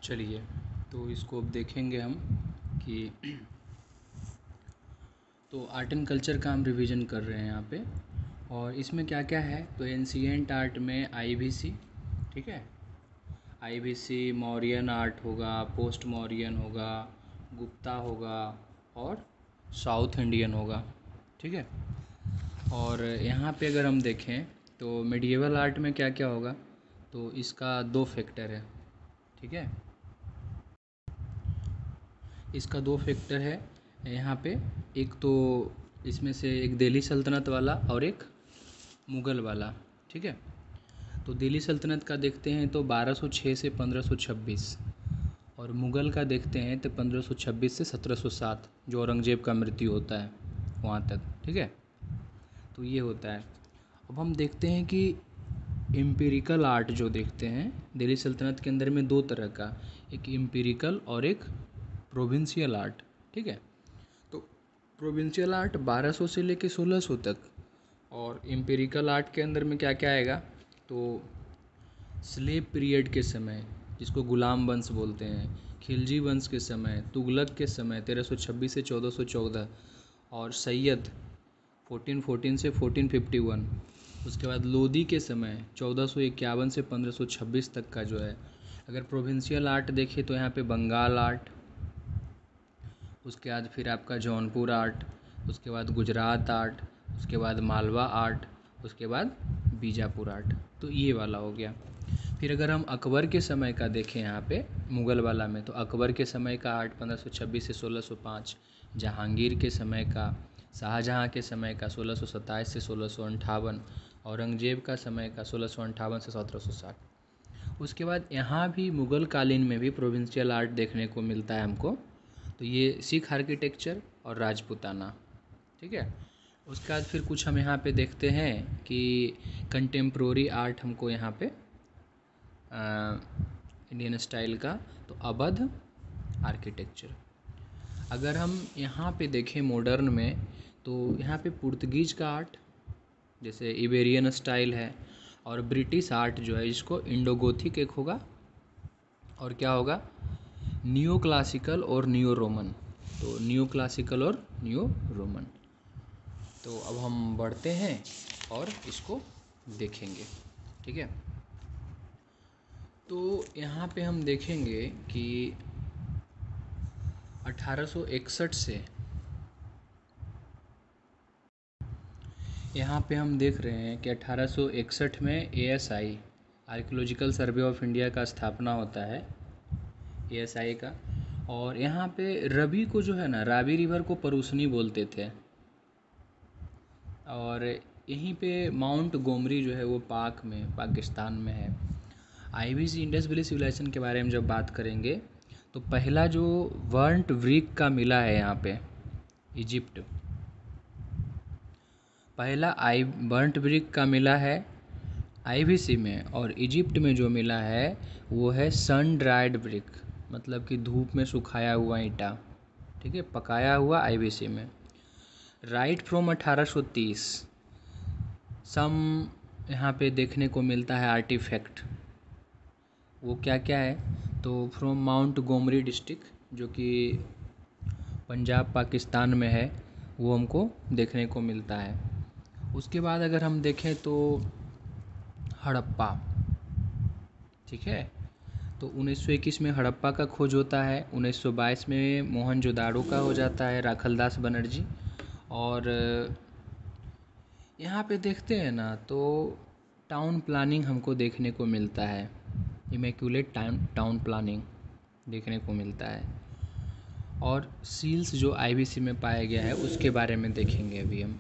चलिए, तो इसको अब देखेंगे हम कि तो आर्ट एंड कल्चर का हम रिवीजन कर रहे हैं यहाँ पे। और इसमें क्या क्या है, तो एंशिएंट आर्ट में आईबीसी, ठीक है, आईबीसी मौर्यन आर्ट होगा, पोस्ट मौर्यन होगा, गुप्ता होगा और साउथ इंडियन होगा, ठीक है। और यहाँ पे अगर हम देखें तो मिडिएवल आर्ट में क्या क्या होगा, तो इसका दो फैक्टर है, ठीक है, इसका दो फैक्टर है यहाँ पे। एक तो इसमें से एक दिल्ली सल्तनत वाला और एक मुग़ल वाला, ठीक है। तो दिल्ली सल्तनत का देखते हैं तो 1206 से 1526, और मुग़ल का देखते हैं तो 1526 से 1707, जो औरंगज़ेब का मृत्यु होता है वहाँ तक, ठीक है। तो ये होता है। अब हम देखते हैं कि एम्पिरिकल आर्ट जो देखते हैं दिल्ली सल्तनत के अंदर में दो तरह का, एक एम्पिरिकल और एक प्रोविंशियल आर्ट, ठीक है। तो प्रोविंशियल आर्ट 1200 से लेके 1600 तक, और एम्पिरिकल आर्ट के अंदर में क्या क्या आएगा, तो स्लेव पीरियड के समय, जिसको गुलाम वंश बोलते हैं, खिलजी वंश के समय, तुगलक के समय 1326 से 1414, और सैयद 1414 से 1451, उसके बाद लोदी के समय 1451 से 1526 तक का जो है। अगर प्रोविंशियल आर्ट देखें तो यहाँ पे बंगाल आर्ट, उसके बाद फिर आपका जौनपुर आर्ट, उसके बाद गुजरात आर्ट, उसके बाद मालवा आर्ट, उसके बाद बीजापुर आर्ट, तो ये वाला हो गया। फिर अगर हम अकबर के समय का देखें यहाँ पे मुग़ल वाला में, तो अकबर के समय का आर्ट 1526 से 1605, जहांगीर के समय का, शाहजहाँ के समय का 1627 से 1658, औरंगज़ेब का समय का 1658 से 1760। उसके बाद यहाँ भी मुग़ल कालीन में भी प्रोविंशियल आर्ट देखने को मिलता है हमको, तो ये सिख आर्किटेक्चर और राजपूताना, ठीक है। उसके बाद फिर कुछ हम यहाँ पे देखते हैं कि कंटेम्प्रोरी आर्ट हमको यहाँ पे इंडियन स्टाइल का, तो अवध आर्किटेक्चर। अगर हम यहाँ पे देखें मॉडर्न में, तो यहाँ पे पुर्तगीज का आर्ट जैसे इबेरियन स्टाइल है, और ब्रिटिश आर्ट जो है जिसको इंडोगोथिक एक होगा, और क्या होगा, न्यू क्लासिकल और न्यू रोमन। तो न्यू क्लासिकल और न्यू रोमन। तो अब हम बढ़ते हैं और इसको देखेंगे, ठीक है। तो यहाँ पे हम देखेंगे कि 1861 से यहाँ पे हम देख रहे हैं कि 1861 में ASI archaeological survey of India का स्थापना होता है, ASI का। और यहाँ पे रवि को जो है ना, रावी रिवर को परूसनी बोलते थे। और यहीं पे माउंट गोमरी जो है वो पाक में, पाकिस्तान में है। आईबीसी इंडस वैली सिविलाइजेशन के बारे में जब बात करेंगे, तो पहला जो वर्न्ट व्रिक का मिला है यहाँ पे इजिप्ट, पहला बर्न्ट ब्रिक का मिला है आईबीसी में, और इजिप्ट में जो मिला है वो है सन ड्राइड ब्रिक, मतलब कि धूप में सुखाया हुआ ईंटा, ठीक है, पकाया हुआ आईबीसी में। राइट फ्रॉम 1830 सम यहाँ पे देखने को मिलता है आर्टिफैक्ट, वो क्या क्या है, तो फ्रॉम माउंट गोमरी डिस्ट्रिक्ट जो कि पंजाब पाकिस्तान में है, वो हमको देखने को मिलता है। उसके बाद अगर हम देखें तो हड़प्पा, ठीक है, तो 1921 में हड़प्पा का खोज होता है, 1922 में मोहनजोदाड़ो का हो जाता है, राखलदास बनर्जी। और यहाँ पे देखते हैं ना, तो टाउन प्लानिंग हमको देखने को मिलता है, इमेक्युलेट टाउन प्लानिंग देखने को मिलता है। और सील्स जो आईबीसी में पाया गया है उसके बारे में देखेंगे अभी हम।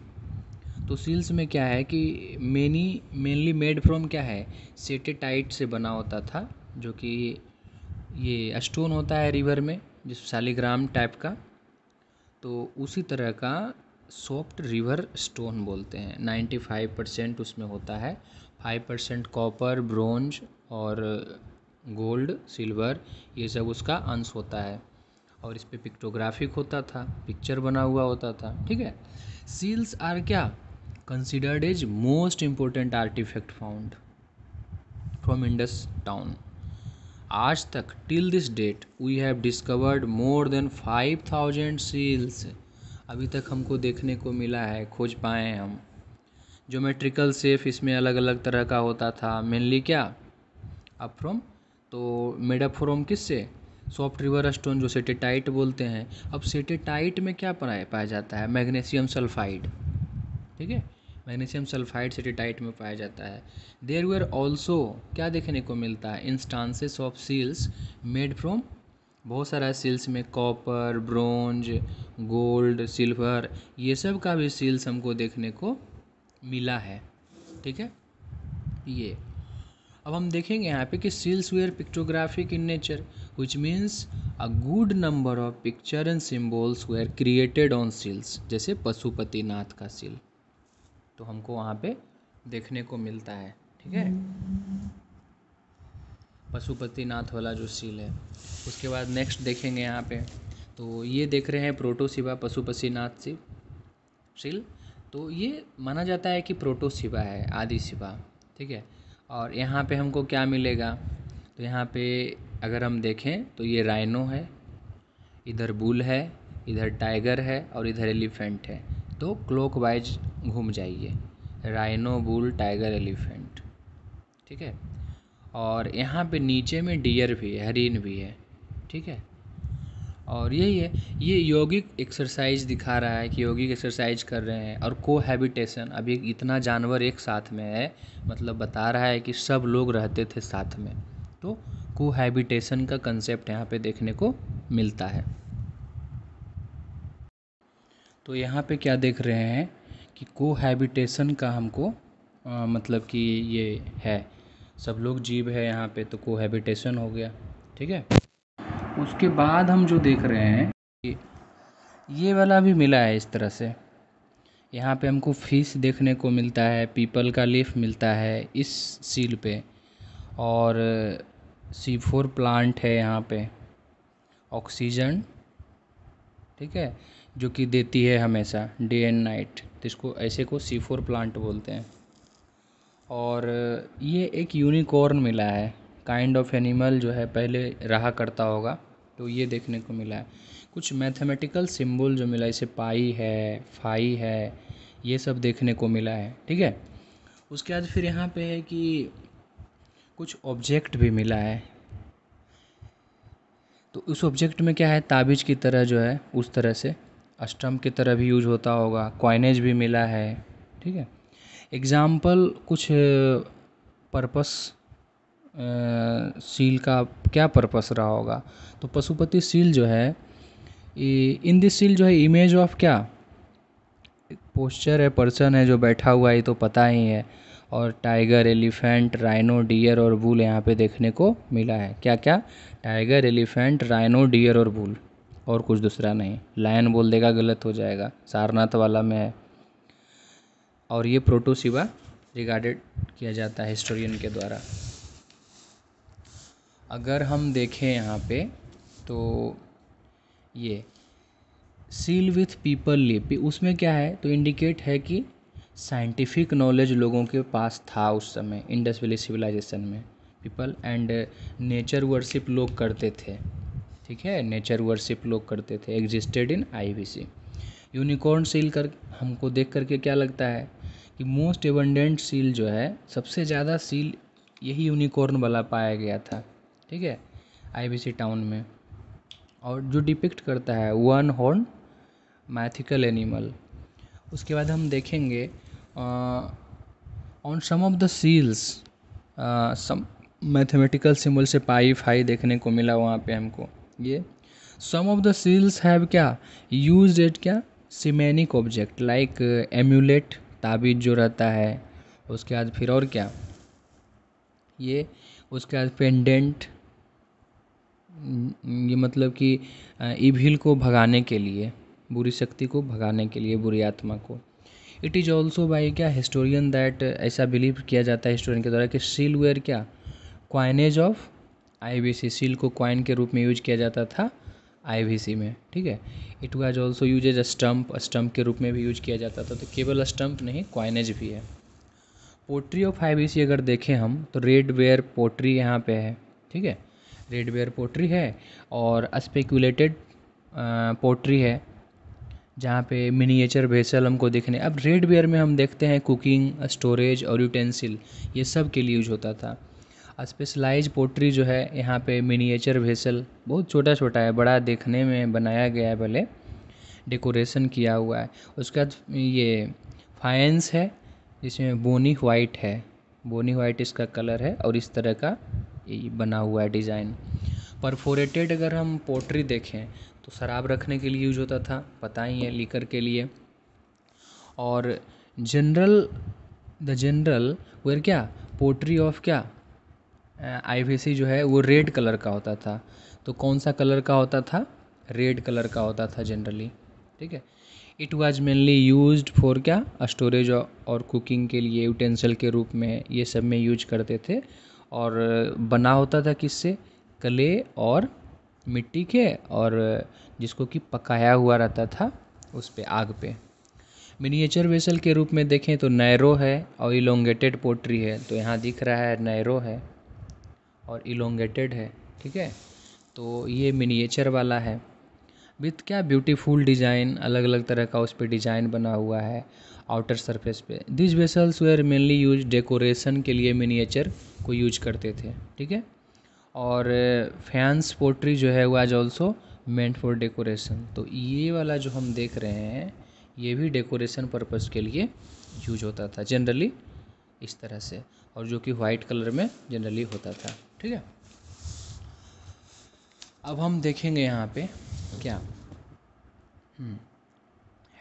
तो सील्स में क्या है कि मेनली मेड फ्रॉम क्या है, सेटेटाइट से बना होता था, जो कि ये स्टोन होता है रिवर में, जिस शालिग्राम टाइप का, तो उसी तरह का सॉफ्ट रिवर स्टोन बोलते हैं। 95% उसमें होता है, 5% कॉपर, ब्रोंज और गोल्ड, सिल्वर, ये सब उसका अंश होता है। और इस पे पिक्टोग्राफिक होता था, पिक्चर बना हुआ होता था, ठीक है। सील्स आर क्या, considered as most important artifact found from Indus town. आज तक till this date we have discovered more than 5000 seals. अभी तक हमको देखने को मिला है, खोज पाए हैं हम। ज्योमेट्रिकल शेप इसमें अलग अलग तरह का होता था, मेनली क्या अप फ्रॉम, तो मेड अप फ्रॉम किससे, सॉफ्ट रिवर स्टोन जो सेटेटाइट बोलते हैं। अब सेटेटाइट में क्या पाया जाता है, मैग्नीशियम सल्फाइड, ठीक है, मैग्नीशियम सल्फाइड सेटेटाइट में पाया जाता है। देयर वेयर ऑल्सो क्या देखने को मिलता है, instances of seals made from, बहुत सारा सील्स में कॉपर, ब्रोंज, गोल्ड, सिल्वर, ये सब का भी सील्स हमको देखने को मिला है, ठीक है। ये अब हम देखेंगे यहाँ पे कि seals were pictographic in nature which means a good number of picture and symbols were created on seals, जैसे पशुपतिनाथ का सील तो हमको वहाँ पे देखने को मिलता है, ठीक है, पशुपतिनाथ वाला जो सील है। उसके बाद नेक्स्ट देखेंगे यहाँ पे, तो ये देख रहे हैं प्रोटोसिवा पशुपतिनाथ सील, तो ये माना जाता है कि प्रोटोसिवा है, आदि शिवा, ठीक है। और यहाँ पे हमको क्या मिलेगा, तो यहाँ पे अगर हम देखें तो ये राइनो है, इधर बुल है, इधर टाइगर है और इधर एलिफेंट है। तो क्लॉकवाइज घूम जाइए, राइनो, बुल, टाइगर, एलिफेंट, ठीक है। और यहाँ पे नीचे में डियर भी है, हरिन भी है, ठीक है। और यही है, ये यौगिक एक्सरसाइज दिखा रहा है कि यौगिक एक्सरसाइज कर रहे हैं। और कोहैबिटेशन, अभी इतना जानवर एक साथ में है, मतलब बता रहा है कि सब लोग रहते थे साथ में, तो कोहैबिटेशन का कंसेप्ट यहाँ पे देखने को मिलता है। तो यहाँ पे क्या देख रहे हैं कि कोहैबिटेशन का हमको मतलब कि ये है, सब लोग जीव है यहाँ पे, तो कोहैबिटेशन हो गया, ठीक है। उसके बाद हम जो देख रहे हैं कि ये वाला भी मिला है इस तरह से, यहाँ पे हमको फिश देखने को मिलता है, पीपल का लीफ मिलता है इस सील पे, और C4 प्लांट है यहाँ पे, ऑक्सीजन, ठीक है, जो कि देती है हमेशा डे एंड नाइट, तो इसको ऐसे को C4 प्लांट बोलते हैं। और ये एक यूनिकॉर्न मिला है, काइंड ऑफ एनिमल जो है पहले रहा करता होगा, तो ये देखने को मिला है। कुछ मैथमेटिकल सिंबल जो मिला, जैसे पाई है, फाई है, ये सब देखने को मिला है, ठीक है। उसके बाद फिर यहाँ पे है कि कुछ ऑब्जेक्ट भी मिला है, तो उस ऑब्जेक्ट में क्या है, ताबीज़ की तरह जो है उस तरह से स्टम्प की तरह भी यूज होता होगा, कॉइनेज भी मिला है, ठीक है। एग्ज़ाम्पल कुछ पर्पस सील का क्या पर्पस रहा होगा, तो पशुपति सील जो है, इन दिस सील जो है इमेज ऑफ क्या, पोस्चर है, पर्सन है जो बैठा हुआ है, ये तो पता ही है। और टाइगर, एलिफेंट, राइनो, डियर और बुल यहाँ पे देखने को मिला है। क्या क्या, टाइगर, एलिफेंट, राइनो, डियर और बुल, और कुछ दूसरा नहीं, लायन बोल देगा गलत हो जाएगा, सारनाथ वाला में है। और ये प्रोटोसिवा रिगार्डेड किया जाता है हिस्टोरियन के द्वारा। अगर हम देखें यहाँ पे, तो ये सील विथ पीपल लिप, उसमें क्या है, तो इंडिकेट है कि साइंटिफिक नॉलेज लोगों के पास था उस समय, इंडस वैली सिविलाइजेशन में। पीपल एंड नेचर वर्शिप लोग करते थे, ठीक है, नेचर वर्शिप लोग करते थे, existed in IBC। Unicorn seal कर हमको देख करके क्या लगता है कि मोस्ट एबंडेंट सील जो है, सबसे ज़्यादा सील यही यूनिकॉर्न वाला पाया गया था, ठीक है, IBC टाउन में। और जो डिपिक्ट करता है वन हॉर्न मैथिकल एनिमल। उसके बाद हम देखेंगे on some of the seals some mathematical symbol से पाई फाई देखने को मिला वहाँ पे हमको। ये सम ऑफ द सील्स हैव क्या यूज्ड एट क्या सिमेनिक ऑब्जेक्ट लाइक एम्यूलेट, ताबीज जो रहता है। उसके बाद फिर और क्या, ये उसके बाद पेंडेंट, ये मतलब कि इविल को भगाने के लिए, बुरी शक्ति को भगाने के लिए, बुरी आत्मा को। इट इज़ ऑल्सो बाई क्या हिस्टोरियन दैट, ऐसा बिलीव किया जाता है हिस्टोरियन के द्वारा कि सील वेयर क्या क्वाइनेज ऑफ IBC, सील को क्वाइन के रूप में यूज किया जाता था IBC में, ठीक है। It was also use as stamp, stamp के रूप में भी यूज किया जाता था, तो केवल स्टम्प नहीं क्वाइनेज भी है। पोट्री ऑफ IBC अगर देखें हम, तो रेड वेयर पोट्री यहाँ पे है, ठीक है, रेड बेयर पोट्री है और स्पेकुलेटेड पोट्री है, जहाँ पे मिनिएचर वेसल हमको दिखने। अब रेड बेयर में हम देखते हैं कुकिंग, स्टोरेज और यूटेंसिल, ये सब के लिए यूज होता था। स्पेशलाइज पोट्री जो है, यहाँ पे मिनिएचर वेसल बहुत छोटा छोटा है, बड़ा देखने में बनाया गया है, भले डेकोरेशन किया हुआ है। उसके बाद ये फाइंस है, जिसमें बोनी वाइट है, बोनी वाइट इसका कलर है और इस तरह का ये बना हुआ है डिज़ाइन। परफोरेटेड अगर हम पोट्री देखें तो शराब रखने के लिए यूज होता था, पता ही है, लीकर के लिए। और जनरल वेयर क्या, पोट्री ऑफ क्या, आईवीसी जो है वो रेड कलर का होता था। तो कौन सा कलर का होता था, रेड कलर का होता था जनरली, ठीक है। It was mainly used for क्या, स्टोरेज और कुकिंग के लिए, यूटेंसिल के रूप में, ये सब में यूज करते थे। और बना होता था किससे, क्ले और मिट्टी के, और जिसको कि पकाया हुआ रहता था उस पे, आग पे। मिनिएचर वेसल के रूप में देखें तो नैरो है और इलोंगेटेड पोट्री है। तो यहाँ दिख रहा है नैरो है और इलोंगेटेड है, ठीक है। तो ये मिनिएचर वाला है विथ क्या, ब्यूटीफुल डिज़ाइन, अलग अलग तरह का उस पर डिज़ाइन बना हुआ है आउटर सरफेस पे। This vessels were mainly use decoration के लिए, मिनिएचर को यूज करते थे, ठीक है। और फैंस पोट्री जो है वो आज ऑल्सो मेंट फॉर डेकोरेशन। तो ये वाला जो हम देख रहे हैं ये भी डेकोरेशन पर्पज़ के लिए यूज होता था जनरली, इस तरह से, और जो कि वाइट कलर में जनरली होता था, ठीक है। अब हम देखेंगे यहाँ पे क्या,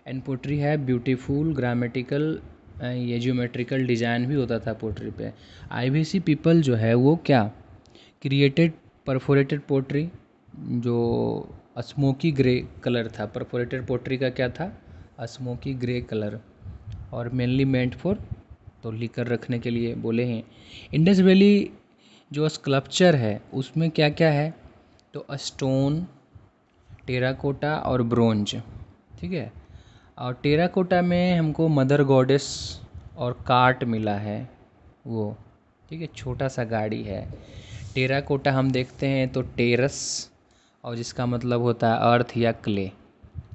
एंड पोट्री है ब्यूटीफुल ग्रामेटिकल, ये ज्योमेट्रिकल डिज़ाइन भी होता था पोट्री पे। आईवीसी पीपल जो है वो क्या, क्रिएटेड परफोरेटेड पोट्री, जो स्मोकी ग्रे कलर था। परफोरेटेड पोट्री का क्या था, स्मोकी ग्रे कलर, और मेनली मेंट फॉर, तो लिकर रखने के लिए बोले हैं। इंडस वैली जो स्कल्पचर है उसमें क्या क्या है, तो स्टोन, टेराकोटा और ब्रोंज, ठीक है। और टेराकोटा में हमको मदर गॉडेस और कार्ट मिला है वो, ठीक है, छोटा सा गाड़ी है। टेराकोटा हम देखते हैं तो टेरस, और जिसका मतलब होता है अर्थ या क्ले,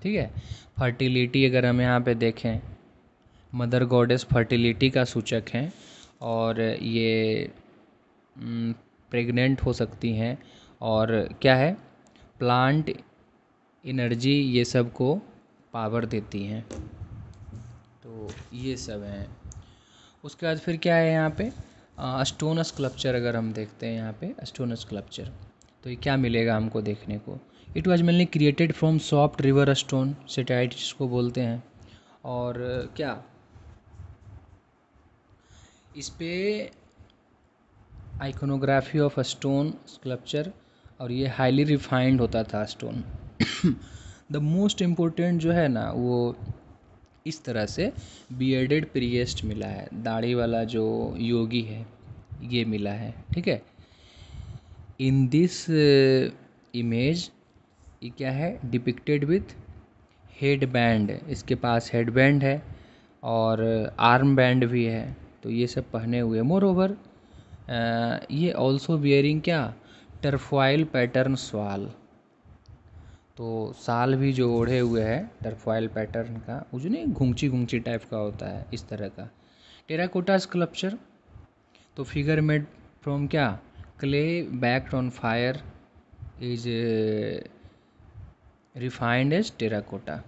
ठीक है। फर्टिलिटी अगर हम यहाँ पे देखें, मदर गॉडेस फर्टिलिटी का सूचक हैं, और ये प्रेग्नेंट हो सकती हैं, और क्या है, प्लांट एनर्जी, ये सब को पावर देती हैं। तो ये सब हैं। उसके बाद फिर क्या है यहाँ पे, स्टोन स्कल्पचर अगर हम देखते हैं यहाँ पे, स्टोन स्कल्पचर, तो ये क्या मिलेगा हमको देखने को। It was mainly created from soft river stone, steatite जिसको बोलते हैं। और क्या, इस पे आइकोनोग्राफी ऑफ स्टोन स्कल्पचर, और ये हाईली रिफाइंड होता था स्टोन। द मोस्ट इम्पोर्टेंट जो है ना वो इस तरह से बियर्डेड प्रिएस्ट मिला है, दाढ़ी वाला जो योगी है ये मिला है, ठीक है। इन दिस इमेज ये क्या है, डिपिक्टेड विथ हेड बैंड, इसके पास हेड बैंड है और आर्म बैंड भी है, तो ये सब पहने हुए। मोर ओवर ये ऑल्सो बियरिंग क्या, टर्फॉइल पैटर्न स्वाल, तो साल भी जो ओढ़े हुए है टर्फॉइल पैटर्न का, वो जो नहीं घुंची घुंची टाइप का होता है, इस तरह का। टेराकोटा स्कल्पचर, तो फिगर मेड फ्रॉम क्या, clay baked on fire is refined as terracotta.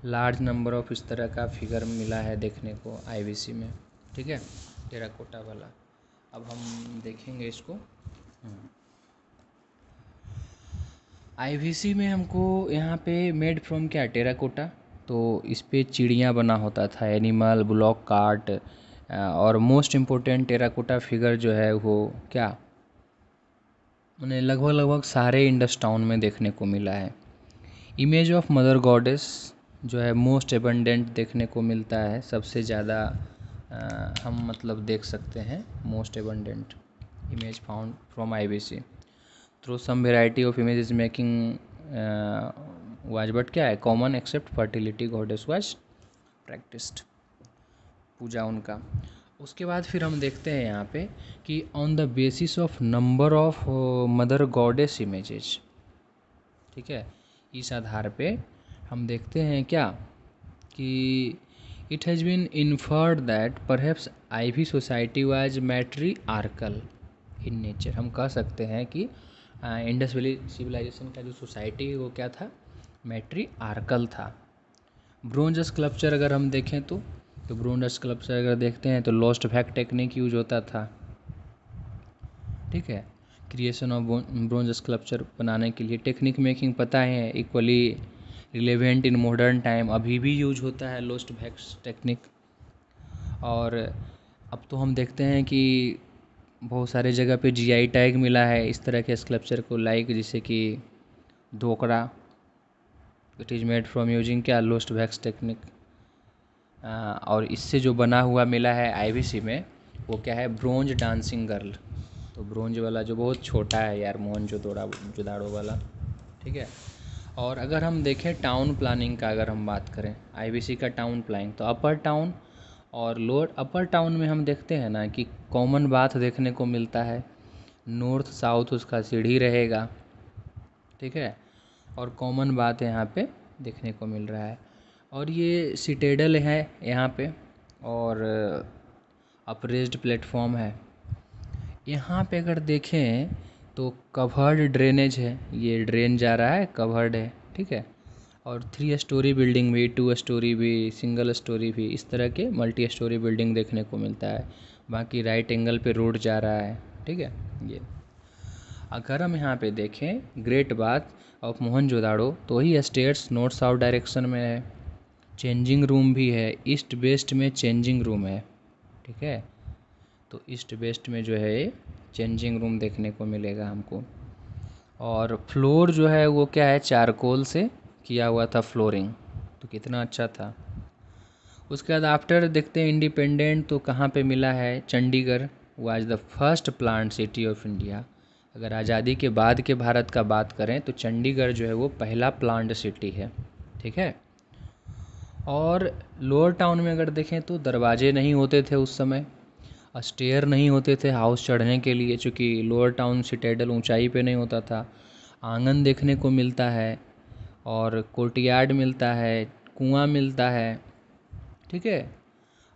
Large number of इस तरह का फिगर मिला है देखने को आईवीसी में, ठीक है, टेराकोटा वाला। अब हम देखेंगे इसको। आईवीसी में हमको यहाँ पे मेड फ्रॉम क्या, टेराकोटा, तो इस पे चिड़िया बना होता था, एनिमल, ब्लॉक कार्ट, और मोस्ट इम्पोर्टेंट टेराकोटा फिगर जो है वो क्या, उन्हें लगभग सारे इंडस टाउन में देखने को मिला है। इमेज ऑफ मदर गॉडेस जो है मोस्ट एबंडेंट देखने को मिलता है, सबसे ज़्यादा हम मतलब देख सकते हैं most abundant image found from IVC through some variety of images making was, but क्या है, common except fertility goddess was practised, पूजा उनका। उसके बाद फिर हम देखते हैं यहाँ पे कि on the basis of number of mother goddess images, ठीक है, इस आधार पे हम देखते हैं क्या कि it has been inferred that perhaps IV society was matriarchal in nature. हम कह सकते हैं कि इंडस वैली सिविलाइजेशन का जो सोसाइटी है वो क्या था, मैट्री आर्कल था। ब्रोंज स्कल्पचर अगर हम देखें तो ब्रोंज स्कल्पचर अगर देखते हैं तो लॉस्ट वैक टेक्निक यूज होता था, ठीक है। क्रिएशन ऑफ ब्रोंज स्कल्पचर बनाने के लिए टेक्निक मेकिंग पता है, equally relevant in modern time, अभी भी यूज होता है लॉस्ट वैक्स टेक्निक। और अब तो हम देखते हैं कि बहुत सारे जगह पे जीआई टैग मिला है इस तरह के स्कल्पचर को, लाइक जैसे कि dhokra, it is made from using क्या, लॉस्ट वैक्स टेक्निक। और इससे जो बना हुआ मिला है आईवीसी में वो क्या है, ब्रोंज डांसिंग गर्ल। तो ब्रोंज वाला जो बहुत छोटा है यार, मोहनजोदड़ो वाला, ठीक है। और अगर हम देखें टाउन प्लानिंग का, अगर हम बात करें आईवीसी का टाउन प्लानिंग, तो अपर टाउन और लोअर अपर टाउन में हम देखते हैं ना कि कॉमन बाथ देखने को मिलता है, नॉर्थ साउथ उसका सीढ़ी रहेगा, ठीक है, और कॉमन बात यहाँ पे देखने को मिल रहा है। और ये सिटेडल है यहाँ पे, और अपरेज्ड प्लेटफॉर्म है यहाँ पे। अगर देखें तो कवर्ड ड्रेनेज है, ये ड्रेन जा रहा है, कवर्ड है, ठीक है। और 3 स्टोरी बिल्डिंग भी, 2 स्टोरी भी, सिंगल स्टोरी भी, इस तरह के मल्टी स्टोरी बिल्डिंग देखने को मिलता है। बाकी राइट एंगल पे रोड जा रहा है, ठीक है। ये अगर हम यहाँ पे देखें ग्रेट बाथ ऑफ मोहनजोदाड़ो, तो ही स्टेयर्स नॉर्थ साउथ डायरेक्शन में है, चेंजिंग रूम भी है, ईस्ट वेस्ट में चेंजिंग रूम है, ठीक है। तो ईस्ट वेस्ट में जो है चेंजिंग रूम देखने को मिलेगा हमको। और फ्लोर जो है वो क्या है, चारकोल से किया हुआ था फ्लोरिंग, तो कितना अच्छा था। उसके बाद आफ्टर देखते हैं इंडिपेंडेंट, तो कहाँ पे मिला है, Chandigarh was the first plant city of India. अगर आज़ादी के बाद के भारत का बात करें तो चंडीगढ़ जो है वो पहला प्लांट सिटी है, ठीक है। और लोअर टाउन में अगर देखें तो दरवाजे नहीं होते थे उस समय, स्टेयर नहीं होते थे हाउस चढ़ने के लिए, चूँकि लोअर टाउन सिटेडल ऊंचाई पे नहीं होता था। आंगन देखने को मिलता है, और कोर्टयार्ड मिलता है, कुआं मिलता है, ठीक है।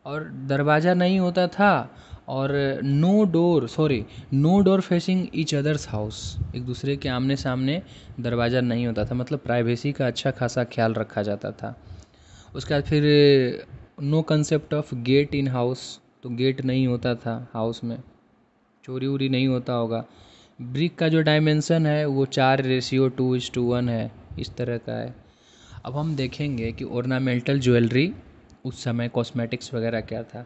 और दरवाज़ा नहीं होता था, और no door facing each others house, एक दूसरे के आमने सामने दरवाज़ा नहीं होता था, मतलब प्राइवेसी का अच्छा खासा ख्याल रखा जाता था। उसके बाद फिर no concept of gate in house, तो गेट नहीं होता था हाउस में, चोरी वोरी नहीं होता होगा। ब्रिक का जो डायमेंशन है वो 4:2:1 है, इस तरह का है। अब हम देखेंगे कि ऑर्नामेंटल ज्वेलरी उस समय कॉस्मेटिक्स वगैरह क्या था।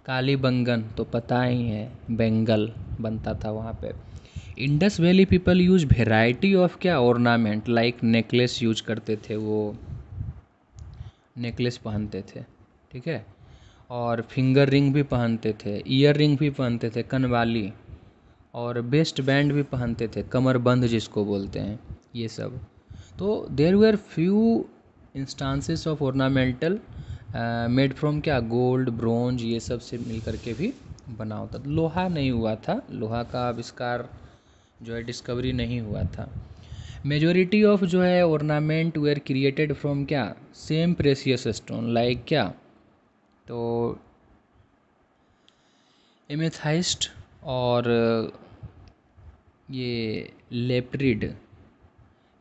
काली बंगन तो पता ही है, बेंगल बनता था वहाँ पे। Indus valley people use variety of क्या, ऑर्नामेंट, लाइक नेकलेस यूज करते थे, वो नेकलेस पहनते थे, ठीक है। और फिंगर रिंग भी पहनते थे, ईयर रिंग भी पहनते थे, कनवाली, और वेस्ट बैंड भी पहनते थे, कमरबंद जिसको बोलते हैं, ये सब। तो there were few instances of ornamental made from क्या, गोल्ड, ब्रोंज, ये सब से मिल करके भी बना होता था। लोहा नहीं हुआ था, लोहा का आविष्कार जो है डिस्कवरी नहीं हुआ था। मेजोरिटी ऑफ जो है ऑर्नामेंट वेयर क्रिएटेड फ्रॉम क्या, सेम प्रेशियस स्टोन, लाइक क्या, तो एमेथाइस्ट और ये लेप्रिड,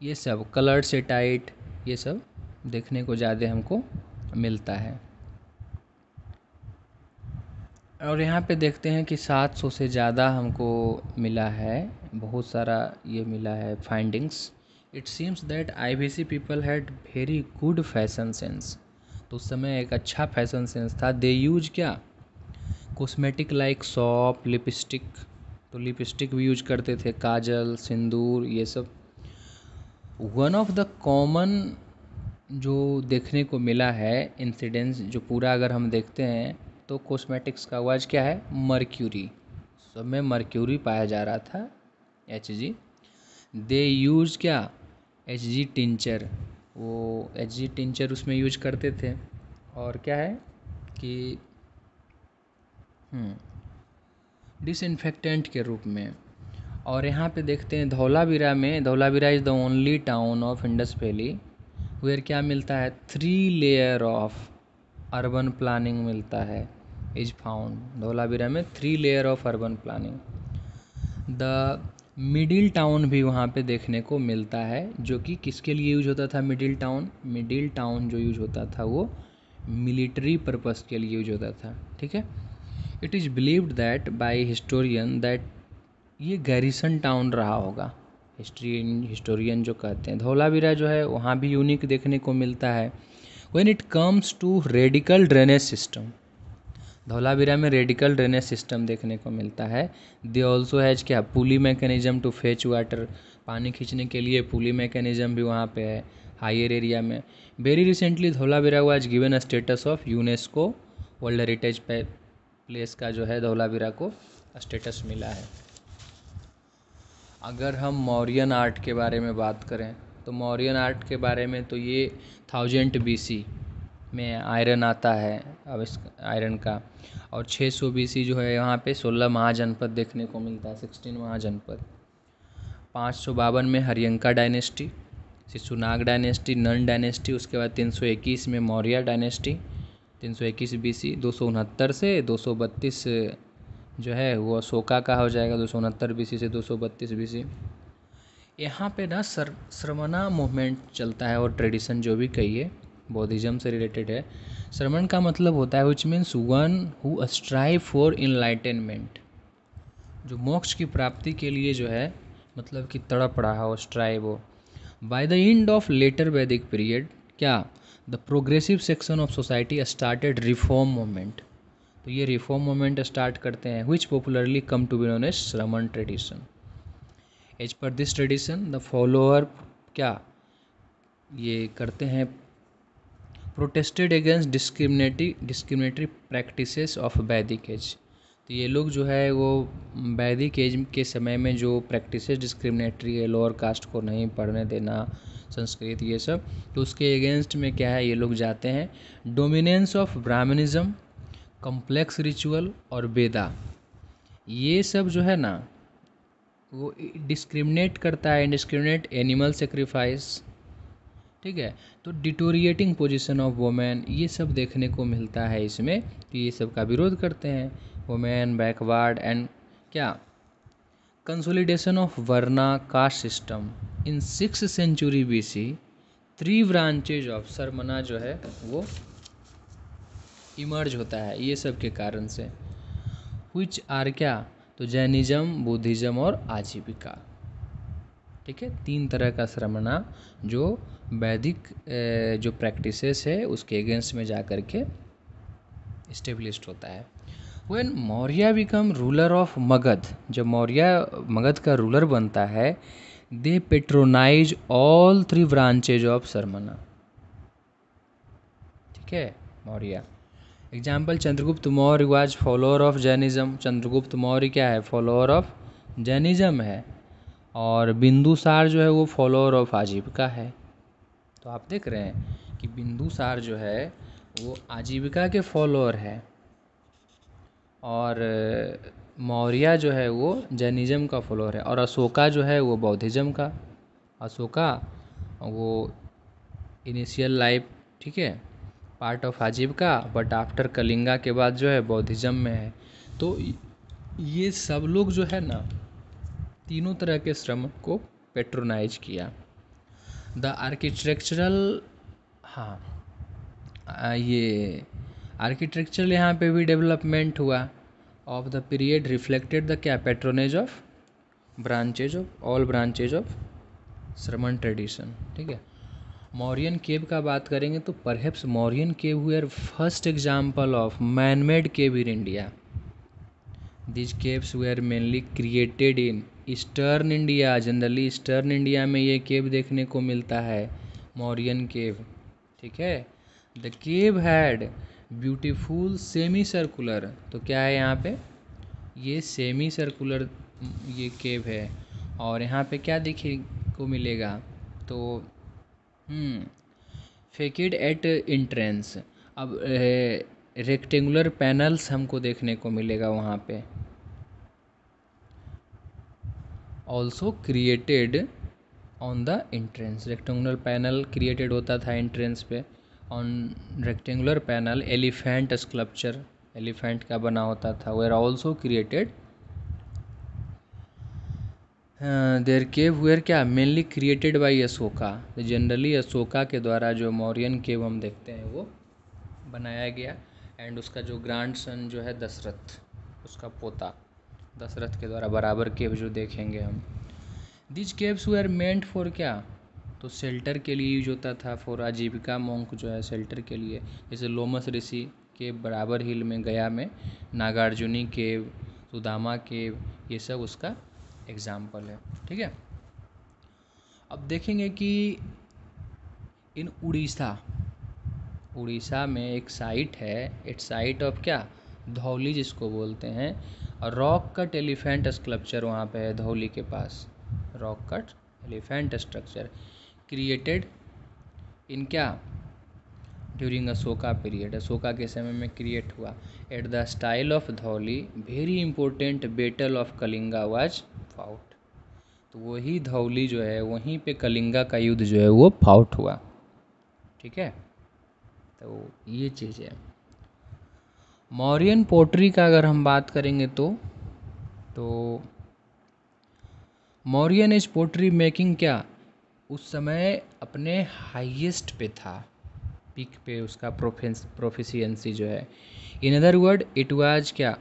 ये सब कलर्ड सेटाइट, ये सब देखने को ज़्यादा हमको मिलता है। और यहाँ पे देखते हैं कि 700 से ज़्यादा हमको मिला है, बहुत सारा ये मिला है findings. It seems that IVC people had very good fashion sense, तो उस समय एक अच्छा फैशन सेंस था। दे यूज क्या, कॉस्मेटिक लाइक सॉप, लिपस्टिक, तो लिपस्टिक भी यूज करते थे, काजल, सिंदूर, ये सब। वन ऑफ द कॉमन जो देखने को मिला है इंसिडेंस, जो पूरा अगर हम देखते हैं तो कॉस्मेटिक्स का वाज क्या है, मर्क्यूरी, सब में मर्क्यूरी पाया जा रहा था, Hg। दे यूज क्या, Hg टिंचर, वो Hg टिंचर उसमें यूज करते थे। और क्या है कि डिसइंफेक्टेंट के रूप में। और यहाँ पे देखते हैं धौलावीरा में, Dholavira is the only town of Indus valley where क्या मिलता है, 3 लेयर ऑफ अर्बन प्लानिंग मिलता है, इज फाउंड। धौलावीरा में 3 layer of urban planning. The middle town भी वहाँ पे देखने को मिलता है, जो कि किसके लिए यूज होता था मिडिल टाउन, मिडिल टाउन जो यूज होता था वो मिलिट्री पर्पस के लिए यूज होता था, ठीक है। It is believed that bye historian that ये गैरिसन टाउन रहा होगा, हिस्टोरियन जो कहते हैं। धौलावीरा जो है वहाँ भी यूनिक देखने को मिलता है। When it comes to radical drainage system, Dholavira में रेडिकल ड्रेनेज सिस्टम देखने को मिलता है। दे ऑल्सो हैज क्या, पुली मैकेनिज्म टू फेच वाटर, पानी खींचने के लिए पुली मैकेनिज्म भी वहाँ पे है हायर एरिया में। Very recently Dholavira was given a status of UNESCO world heritage place का जो है धौलावीरा को स्टेटस मिला है। अगर हम मौर्यन आर्ट के बारे में बात करें तो मौर्यन आर्ट के बारे में तो ये 1000 BC में आयरन आता है, अब इस आयरन का। और 600 BC जो है यहाँ पे 16 महाजनपद देखने को मिलता है, 16 महाजनपद। 552 में Haryanka dynasty, Shishunaga dynasty, Nanda dynasty, उसके बाद 321 में मौर्य डायनेस्टी, 321 BC। 269 से 232 जो है वो अशोका का हो जाएगा, 269 BC से 232 BC। यहाँ पे ना श्रमणा मूवमेंट चलता है और ट्रेडिशन जो भी कहिए बौद्धिज्म से रिलेटेड है। श्रमण का मतलब होता है which means one who strive for enlightenment, जो मोक्ष की प्राप्ति के लिए जो है मतलब कि तड़प रहा हो, स्ट्राइव हो। By the end of later Vedic period क्या, the progressive section of society started reform movement, तो ये रिफॉर्म मूवमेंट स्टार्ट करते हैं which popularly come to be known as Shramana tradition. As per this tradition the follower क्या ये करते हैं, protested against discriminatory practices of Vedic age, तो ये लोग जो है वो वैदिक एज के समय में जो प्रैक्टिसेस डिस्क्रिमिनेटरी है, लोअर कास्ट को नहीं पढ़ने देना, संस्कृत ये सब, तो उसके अगेंस्ट में क्या है ये लोग जाते हैं। Dominance of Brahmanism, complex ritual और वेदा, ये सब जो है ना वो डिस्क्रिमिनेट करता है, इंडिस्क्रिमिनेट एनिमल सेक्रीफाइस, ठीक है। तो डिटोरिएटिंग पोजीशन ऑफ वुमेन ये सब देखने को मिलता है इसमें, तो ये सब का विरोध करते हैं। वुमेन बैकवर्ड एंड क्या, consolidation of varna caste system in 6th century BC, 3 branches of Shramana जो है वो इमर्ज होता है ये सब के कारण से। व्हिच आर क्या, तो जैनिज्म, बुद्धिज्म और आजीविका, ठीक है। 3 तरह का श्रमणा जो वैदिक जो प्रैक्टिसेस है उसके अगेंस्ट में जा कर के इस्टेब्लिश्ड होता है। When Maurya become ruler of Magadh, जब मौर्य मगध का रूलर बनता है, दे पेट्रोनाइज ऑल 3 ब्रांचेज ऑफ सरमना, ठीक है। Maurya example, Chandragupta Maurya was follower of Jainism, Chandragupta Maurya क्या है, फॉलोअर ऑफ जैनिज्म है। और बिंदुसार जो है वो फॉलोअर ऑफ आजीविका है। तो आप देख रहे हैं कि बिंदुसार जो है वो आजीविका के फॉलोअर है और मौर्य जो है वो जैनिज्म का फॉलोअर है। और अशोका जो है वो बौद्धिज्म का, अशोका वो इनिशियल लाइफ, ठीक है, पार्ट ऑफ आजीविका, बट आफ्टर कलिंगा के बाद जो है बौद्धिज्म में है। तो ये सब लोग जो है ना तीनों तरह के श्रम को पेट्रोनाइज किया। द आर्किटेक्चरल, हाँ ये आर्किटेक्चरल यहाँ पे भी डेवलपमेंट हुआ of the period reflected the क्या, patronage of branches of all branches of Shramana tradition, ठीक है। मौर्यन केव का बात करेंगे तो perhaps Mauryan cave were first example of man made cave in India. This caves were mainly created in eastern India, generally eastern India में ये केव देखने को मिलता है, मौर्यन केव, ठीक है। The cave had beautiful semi circular, तो क्या है यहाँ पे, ये सेमी सर्कुलर ये केव है। और यहाँ पे क्या देखने को मिलेगा, तो फेकेड एट इंट्रेंस। अब रेक्टेंगुलर पैनल्स हमको देखने को मिलेगा वहाँ पे। Also created on the entrance, rectangular panel created होता था एंट्रेंस पे। On rectangular panel elephant sculpture, elephant का बना होता था, were also created. There cave were क्या mainly created by Ashoka, generally Ashoka के द्वारा जो मौर्यन केव हम देखते हैं वो बनाया गया। एंड उसका जो ग्रैंड सन जो है दशरथ, उसका पोता दशरथ के द्वारा बराबर केव जो देखेंगे हम। This caves were meant for क्या, तो शेल्टर के लिए यूज होता था। फॉर आजीविका मोंक जो है शेल्टर के लिए, जैसे लोमस ऋषि के बराबर हिल में गया में, नागार्जुनी केव, सुदामा केव, ये सब उसका एग्जाम्पल है। ठीक है, अब देखेंगे कि इन उड़ीसा में एक साइट है, इट्स साइट ऑफ क्या, धौली जिसको बोलते हैं, और रॉक कट एलिफेंट स्कल्पचर वहाँ पे है धौली के पास। Rock cut elephant structure created in क्या, ड्यूरिंग अशोका पीरियड, अशोका के समय में क्रिएट हुआ। At the style of Dhauli very important battle of Kalinga was fought, तो वही धौली जो है वहीं पे कलिंगा का युद्ध जो है वो फाउट हुआ। ठीक है, तो ये चीज़ है। मौर्यन पोट्री का अगर हम बात करेंगे तो मौर्यन एज पोट्री मेकिंग क्या उस समय अपने हाईएस्ट पे था, पीक पे उसका प्रोफिशिएंसी जो है। In other word it was क्या,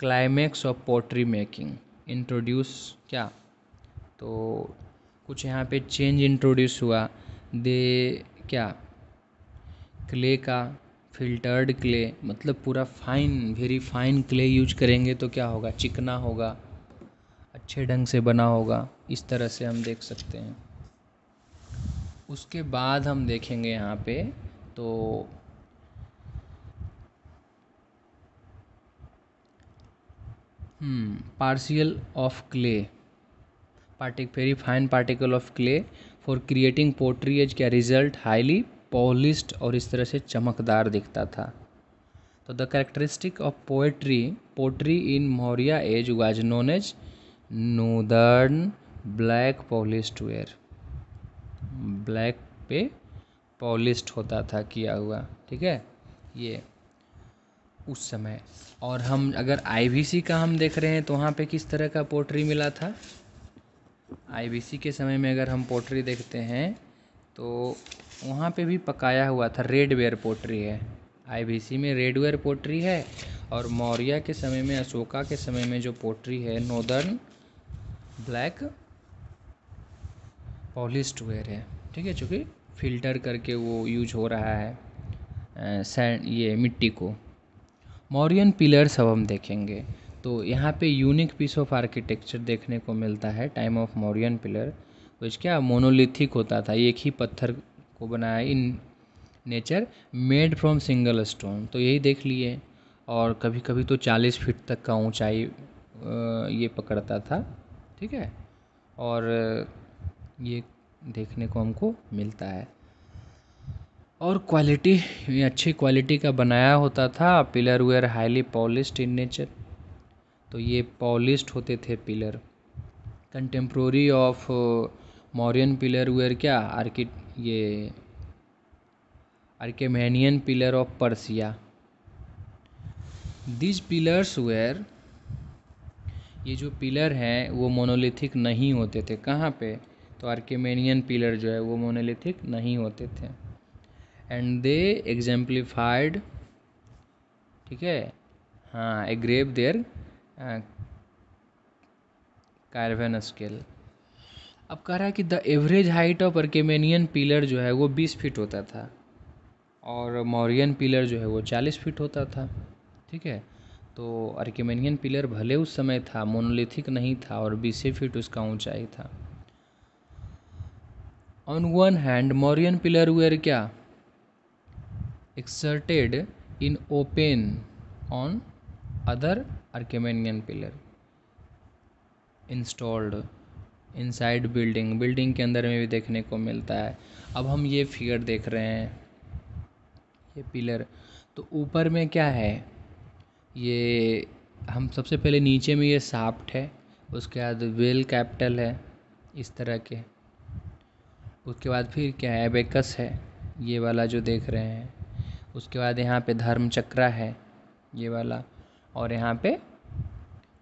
climax of pottery making introduce क्या, तो कुछ यहाँ पे चेंज इंट्रोड्यूस हुआ। दे क्या, क्ले का फिल्टर्ड क्ले, मतलब पूरा fine, very fine clay use करेंगे तो क्या होगा, चिकना होगा, अच्छे ढंग से बना होगा, इस तरह से हम देख सकते हैं। उसके बाद हम देखेंगे यहाँ पे तो partial of clay, very fine particle of clay for creating pottery as क्या रिजल्ट हाईली पॉलिश्ड, और इस तरह से चमकदार दिखता था। तो the characteristic of pottery in Maurya age was known as northern black polished ware, black पे पॉलिश्ड होता था किया हुआ। ठीक है, ये उस समय। और हम अगर आईवीसी का हम देख रहे हैं तो वहाँ पे किस तरह का पोट्री मिला था, आईवीसी के समय में अगर हम पोट्री देखते हैं तो वहाँ पे भी पकाया हुआ था, रेड वेयर पोट्री है, आईवीसी में रेड वेयर पोट्री है। और मौर्य के समय में, अशोका के समय में जो पोट्री है नॉर्दर्न ब्लैक पॉलिश्ड वेयर है। ठीक है, चूँकि फिल्टर करके वो यूज हो रहा है सैंड, ये मिट्टी को। मौर्यन पिलर्स अब हम देखेंगे तो यहाँ पे यूनिक पीस ऑफ आर्किटेक्चर देखने को मिलता है time of Mauryan pillar, which क्या मोनोलिथिक होता था, एक ही पत्थर को बनाया in nature, made from single stone, तो यही देख लिए। और कभी कभी तो 40 फीट तक का ऊंचाई ये पकड़ता था। ठीक है, और ये देखने को हमको मिलता है। और क्वालिटी, ये अच्छी क्वालिटी का बनाया होता था। Pillar were highly polished in nature, तो ये पॉलिश्ड होते थे pillar. Contemporary of Mauryan pillar were क्या, ये आर्केमेनियन pillar of Persia. This pillars were, ये जो पिलर हैं वो मोनोलिथिक नहीं होते थे। कहाँ पे, तो आर्केमेनियन पिलर जो है वो मोनोलिथिक नहीं होते थे। एंड दे एग्जाम्प्लीफाइड, ठीक है, हाँ, एग्रेव देयर कार्वन स्केल। अब कह रहा है कि द एवरेज हाइट ऑफ आर्केमेनियन पिलर जो है वो 20 फीट होता था, और मौर्यन पिलर जो है वो 40 फीट होता था। ठीक है, तो आर्केमेनियन पिलर भले उस समय था, मोनोलिथिक नहीं था, और 20 फीट उसका ऊंचाई था। On one hand Mauryan pillar were क्या, exerted in open on other आर्केमेनियन पिलर इंस्टॉल्ड इनसाइड बिल्डिंग के अंदर में भी देखने को मिलता है। अब हम ये फिगर देख रहे हैं, ये पिलर, तो तो ऊपर में क्या है, ये हम सबसे पहले नीचे में ये शाफ्ट है, उसके बाद वेल कैपिटल है इस तरह के, उसके बाद फिर क्या है, एबेकस है ये वाला जो देख रहे हैं, उसके बाद यहाँ पे धर्म चक्रा है ये वाला, और यहाँ पे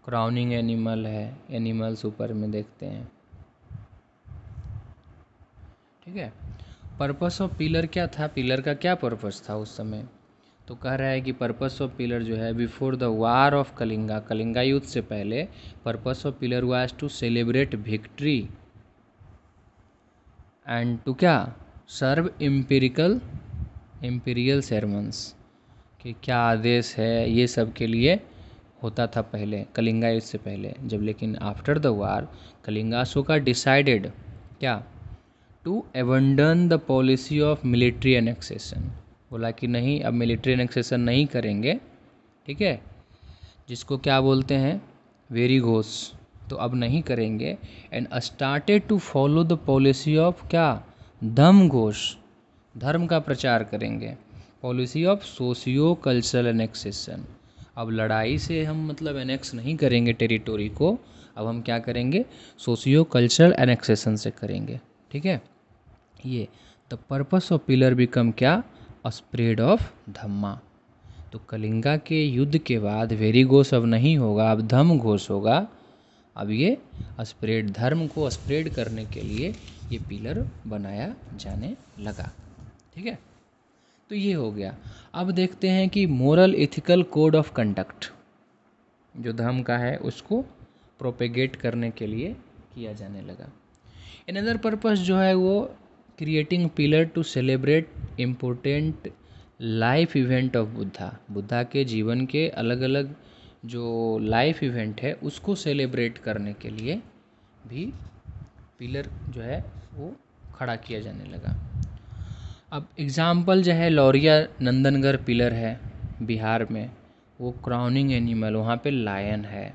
क्राउनिंग एनिमल है, एनिमल्स ऊपर में देखते हैं। ठीक है। पर्पस ऑफ पिलर क्या था, पिलर का क्या पर्पस था उस समय, तो कह रहा है कि पर्पस ऑफ पिलर जो है before the war of Kalinga, Kalinga युद्ध से पहले purpose of pillar was to celebrate victory and to क्या, सर्व इम्पीरियल सेरेमन्स, कि क्या आदेश है ये सब के लिए होता था पहले, कलिंगा युद्ध से पहले जब। लेकिन after the war Kalinga Ashoka decided क्या, to abandon the policy of military annexation, बोला कि नहीं अब मिलिट्री एनेक्सेशन नहीं करेंगे, ठीक है, जिसको क्या बोलते हैं वेरी घोष, तो अब नहीं करेंगे। And started to follow the policy of क्या, धम्म घोष, धर्म का प्रचार करेंगे, policy of socio cultural annexation, अब लड़ाई से हम मतलब एनेक्स नहीं करेंगे टेरिटोरी को, अब हम क्या करेंगे, सोशियो कल्चरल एनेक्सेशन से करेंगे। ठीक है, ये the purpose of pillar become क्या, स्प्रेड ऑफ धम्मा, तो कलिंगा के युद्ध के बाद वेरी घोष अब नहीं होगा, अब धम्म घोष होगा। अब ये स्प्रेड, धर्म को स्प्रेड करने के लिए ये पिलर बनाया जाने लगा। ठीक है, तो ये हो गया। अब देखते हैं कि moral ethical code of conduct जो धर्म का है उसको प्रोपेगेट करने के लिए किया जाने लगा। अनदर पर्पस जो है वो creating pillar to celebrate important life event of Buddha, Buddha के जीवन के अलग अलग जो लाइफ इवेंट है उसको सेलिब्रेट करने के लिए भी पिलर जो है वो खड़ा किया जाने लगा। अब एग्ज़ाम्पल जो है लौरिया नंदनगढ़ पिलर है बिहार में, वो क्राउनिंग एनिमल, वहाँ पे लायन है।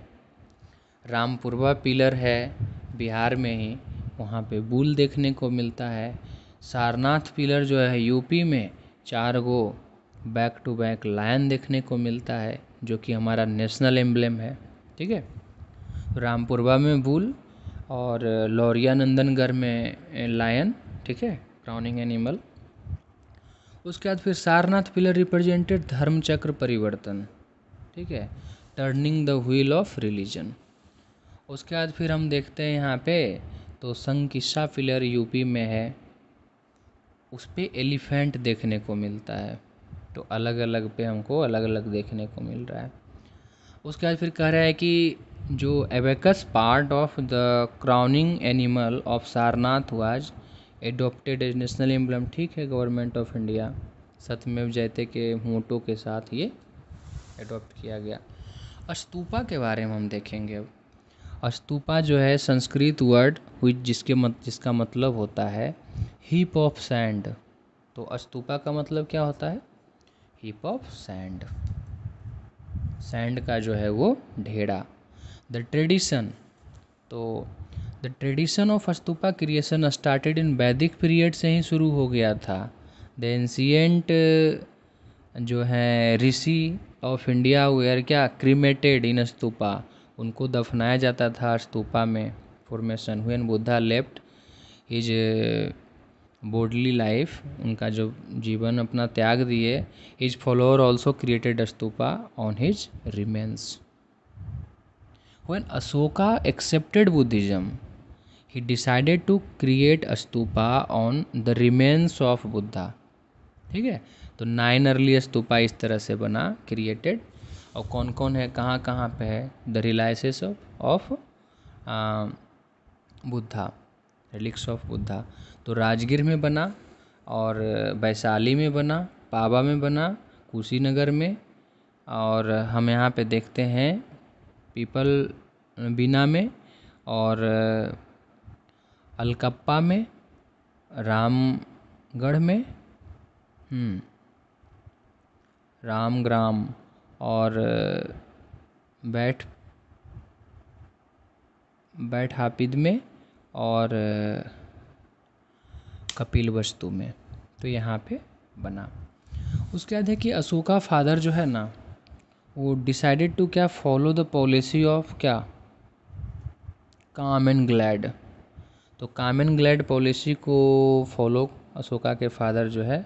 रामपुरवा पिलर है बिहार में ही, वहाँ पे बुल देखने को मिलता है। सारनाथ पिलर जो है यूपी में 4 go back to back lion देखने को मिलता है जो कि हमारा नेशनल एम्ब्लेम है। ठीक है, रामपुरवा में बुल और लौरिया नंदनगढ़ में लायन, ठीक है, क्राउनिंग एनिमल। उसके बाद फिर सारनाथ पिलर रिप्रेजेंटेड धर्म चक्र परिवर्तन, ठीक है, turning the wheel of religion. उसके बाद फिर हम देखते हैं यहाँ पे तो संकिस्सा पिलर यूपी में है, उस पे एलिफेंट देखने को मिलता है, तो अलग अलग पे हमको अलग अलग देखने को मिल रहा है। उसके बाद फिर कह रहा है कि जो abacus part of the crowning animal of Sarnath was adopted as national emblem, ठीक है, गवर्नमेंट ऑफ इंडिया सत्यमेव जयते के मोटो के साथ ये एडॉप्ट किया गया। स्तूपा के बारे में हम देखेंगे। अब स्तूपा जो है संस्कृत वर्ड हुई जिसका मतलब होता है हीप ऑफ सैंड, तो स्तूपा का मतलब क्या होता है, हीप ऑफ सैंड, सैंड का जो है वो ढेरा। द ट्रेडिशन, तो the tradition of stupa creation started in वैदिक पीरियड से ही शुरू हो गया था। द एंशिएंट जो है ऋषि ऑफ इंडिया वेयर क्या, क्रीमेटेड इन स्तूपा, उनको दफनाया जाता था स्तूपा में formation. When Buddha left his bodily life, उनका जो जीवन अपना त्याग दिए, his follower also created stupa on his remains. When Ashoka accepted Buddhism he decided to create a stupa on the remains of Buddha. ठीक है, तो 9 अर्ली स्तूपा इस तरह से बना, क्रिएटेड। और कौन कौन है, कहाँ कहाँ पे है, the relics of Buddha, relics of Buddha, तो राजगीर में बना और वैशाली में बना, पावा में बना, कुशीनगर में, और हम यहाँ पे देखते हैं पीपल बीना में, और अलकप्पा में, रामगढ़ में, रामग्राम, और बैठ हापिद में, और कपिल वस्तु में, तो यहाँ पे बना। उसके बाद है कि अशोका फादर जो है ना, वो डिसाइडेड टू क्या फॉलो द पॉलिसी ऑफ क्या, काम एंड ग्लैड। तो काम एंड ग्लैड पॉलिसी को फॉलो अशोका के फादर जो है,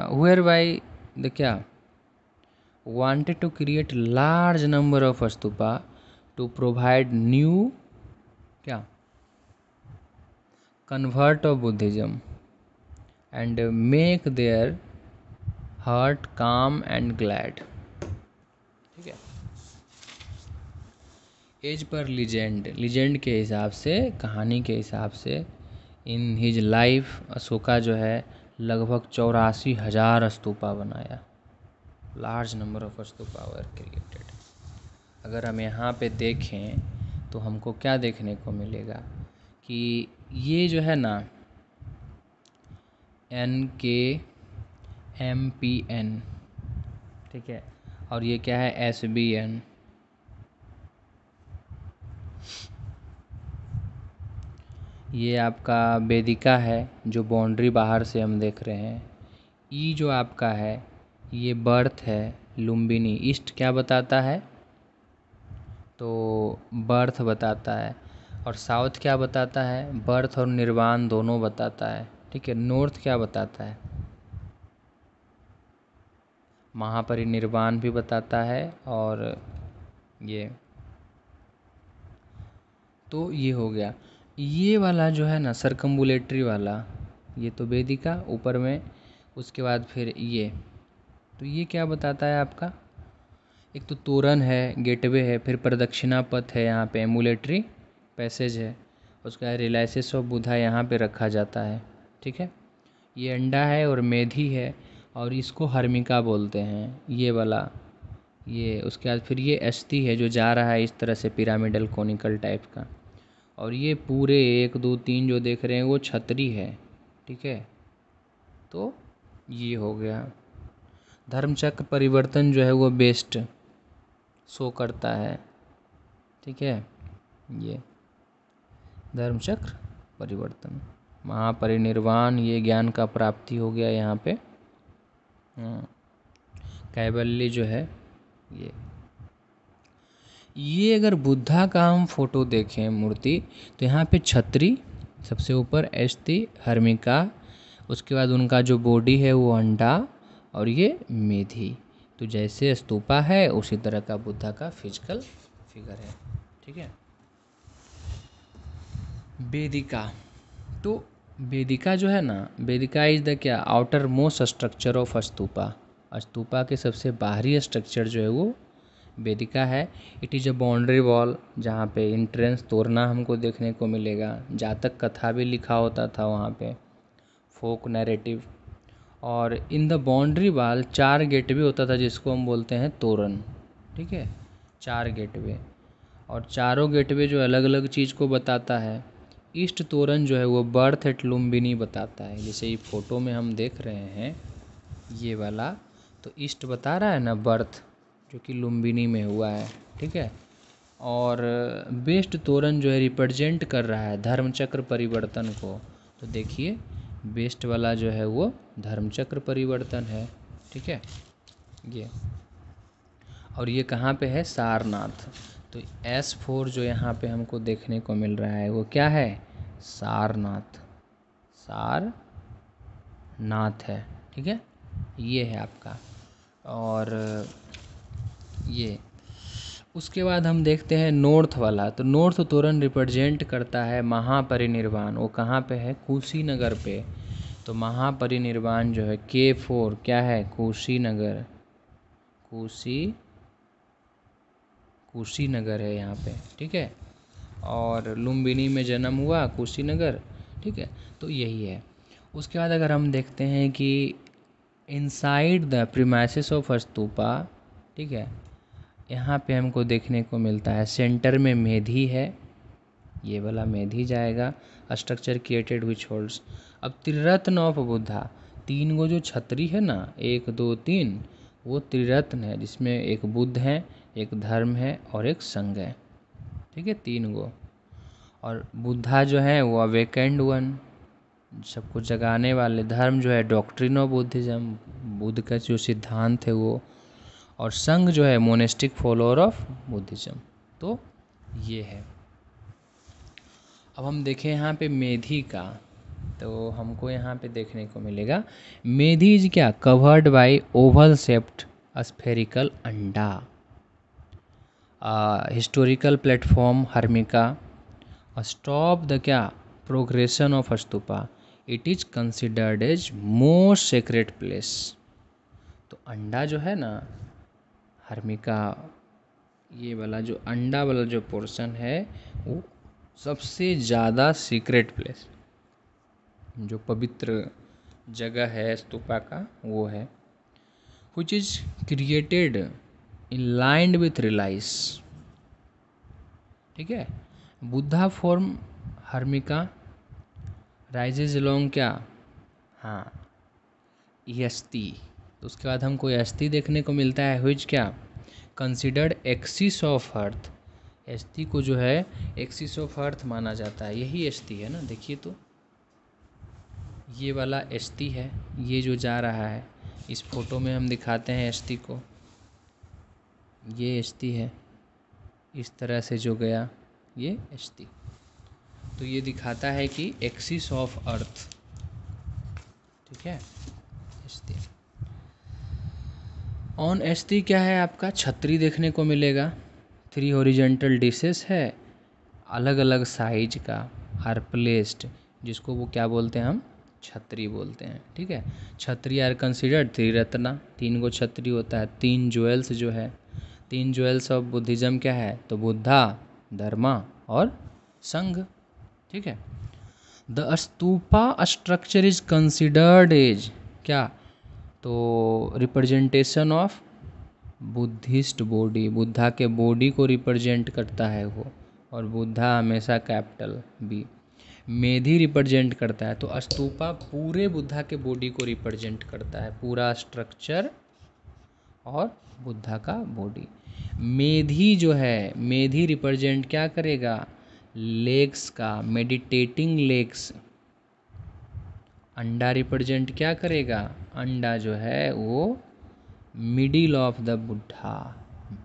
हुएर बाई द क्या, wanted to create large number of stupa to provide new क्या, convert of Buddhism and make their heart calm and glad। ठीक है। एज पर लीजेंड के हिसाब से, कहानी के हिसाब से, इन हिज लाइफ अशोका जो है लगभग 84,000 स्तूपा बनाया। Large number of stupa were created. अगर हम यहाँ पे देखें तो हमको क्या देखने को मिलेगा कि ये जो है ना NKMPN, ठीक है, और ये क्या है SBN। ये आपका वेदिका है जो बाउंड्री बाहर से हम देख रहे हैं। ई जो आपका है ये बर्थ है, लुम्बिनी। ईस्ट क्या बताता है, तो बर्थ बताता है। और साउथ क्या बताता है, बर्थ और निर्वाण दोनों बताता है। ठीक है। नॉर्थ क्या बताता है, महापरिनिर्वाण भी बताता है। और ये तो ये हो गया। ये वाला जो है ना सर्कम्बुलेटरी वाला, ये तो वेदिका ऊपर में। उसके बाद फिर ये, तो ये क्या बताता है आपका, एक तो तोरण है, गेटवे है, फिर प्रदक्षिणा पथ है, यहाँ पे एमुलेटरी पैसेज है, उसका रिलाइसिस ऑफ बुधा यहाँ पे रखा जाता है। ठीक है। ये अंडा है और मेधी है, और इसको हर्मिका बोलते हैं ये वाला। ये उसके बाद फिर ये अस्थि है जो जा रहा है इस तरह से पिरामिडल कोनिकल टाइप का। और ये पूरे 1 2 3 जो देख रहे हैं वो छतरी है। ठीक है। तो ये हो गया। धर्मचक्र परिवर्तन जो है वो बेस्ट शो करता है। ठीक है। ये धर्मचक्र परिवर्तन, महापरिनिर्वाण, ये ज्ञान का प्राप्ति हो गया यहाँ पे। कैवल्य जो है ये अगर बुद्धा का हम फोटो देखें मूर्ति, तो यहाँ पे छतरी सबसे ऊपर, अस्थि, हर्मिका, उसके बाद उनका जो बॉडी है वो अंडा, और ये मेधी। तो जैसे स्तूपा है उसी तरह का बुद्धा का फिजिकल फिगर है। ठीक है। वेदिका, तो वेदिका जो है ना, वेदिका इज द क्या, outer most structure of stupa. Stupa के सबसे बाहरी स्ट्रक्चर जो है वो वेदिका है। It is a boundary wall, जहाँ पे इंट्रेंस तोड़ना हमको देखने को मिलेगा। जातक कथा भी लिखा होता था वहाँ पे, फोक नैरेटिव। और in the boundary wall 4 gateway होता था जिसको हम बोलते हैं तोरण। ठीक है। 4 गेटवे, और चारों गेटवे जो अलग अलग चीज़ को बताता है। ईस्ट तोरण जो है वो बर्थ एट लुम्बिनी बताता है, जैसे ये फोटो में हम देख रहे हैं ये वाला, तो ईस्ट बता रहा है ना बर्थ, जो कि लुम्बिनी में हुआ है। ठीक है। और वेस्ट तोरण जो है रिप्रेजेंट कर रहा है धर्मचक्र परिवर्तन को। तो देखिए वेस्ट वाला जो है वो धर्मचक्र परिवर्तन है। ठीक है। ये, और ये कहाँ पे है, सारनाथ। तो S4 जो यहाँ पे हमको देखने को मिल रहा है वो क्या है, सारनाथ। सारनाथ है। ठीक है। ये है आपका। और ये, उसके बाद हम देखते हैं नॉर्थ वाला। तो नॉर्थ तोरण रिप्रेजेंट करता है महापरिनिर्वाण। वो कहाँ पे है, कुशीनगर पे। तो महापरिनिर्वाण जो है K4 क्या है, कुशीनगर। कुशीनगर है यहाँ पे। ठीक है। और लुम्बिनी में जन्म हुआ, कुशीनगर। ठीक है। तो यही है। उसके बाद अगर हम देखते हैं कि inside the premises of stupa, ठीक है, यहाँ पे हमको देखने को मिलता है सेंटर में मेधी है, ये वाला मेधी जाएगा। स्ट्रक्चर क्रिएटेड विच होल्ड्स, अब त्रिरत्न ऑफ बुद्धा, 3 गो जो छतरी है ना, 1 2 3, वो त्रिरत्न है जिसमें एक बुद्ध है, एक धर्म है और एक संघ है। ठीक है। 3 गो। और बुद्धा जो है वो अवेकेंड वन, सबको जगाने वाले धर्म जो है डॉक्ट्रिन ऑफ बुद्धिज्म, बुद्ध का जो सिद्धांत है वो, और संघ जो है मोनेस्टिक फॉलोअर ऑफ बुद्धिज्म। तो ये है। अब हम देखें यहाँ पे मेधी का, तो हमको यहाँ पे देखने को मिलेगा मेधी इज क्या, covered by oval shaped spherical anda, historical platform harmika, stop the क्या, progression of stupa, it is considered as most sacred place. तो अंडा जो है ना हर्मिका, ये वाला जो अंडा वाला जो पोर्शन है वो सबसे ज़्यादा सीक्रेट प्लेस, जो पवित्र जगह है स्तूपा का वो है, which is created in line with release. ठीक है, Buddha form harmika rises along क्या, हाँ यस्ती। तो उसके बाद हमको यस्ती देखने को मिलता है, which क्या, कंसिडर्ड एक्सिस ऑफ अर्थ। यस्ती को जो है एक्सिस ऑफ अर्थ माना जाता है, यही यस्ती है ना, देखिए तो ये वाला यस्ती है, ये जो जा रहा है इस फोटो में हम दिखाते हैं यस्ती को, ये यस्ती है, इस तरह से जो गया ये यस्ती। तो ये दिखाता है कि एक्सिस ऑफ अर्थ, ठीक है यस्ती। ऑन यस्ती क्या है आपका, छतरी देखने को मिलेगा, 3 हॉरिजॉन्टल डिशेस है अलग अलग साइज का, आर प्लेस्ड, जिसको वो क्या बोलते हैं हम, छतरी बोलते हैं। ठीक है, छतरी आर कंसिडर्ड त्रिरत्ना, 3 गो छतरी होता है, 3 ज्वेल्स जो है, 3 ज्वेल्स ऑफ बुद्धिज्म क्या है, तो बुद्धा, धर्मा और संघ। ठीक है, the stupa structure is considered as क्या, तो representation of Buddhist body, Buddha के बॉडी को रिप्रेजेंट करता है वो, और बुद्धा हमेशा कैपिटल बी। मेधी रिप्रेजेंट करता है, तो स्तूपा पूरे बुद्धा के बॉडी को रिप्रेजेंट करता है, पूरा स्ट्रक्चर और बुद्धा का बॉडी। मेधी जो है, मेधी रिप्रेजेंट क्या करेगा, लेग्स का, मेडिटेटिंग लेग्स। अंडा रिप्रेजेंट क्या करेगा, अंडा जो है वो middle of the Buddha,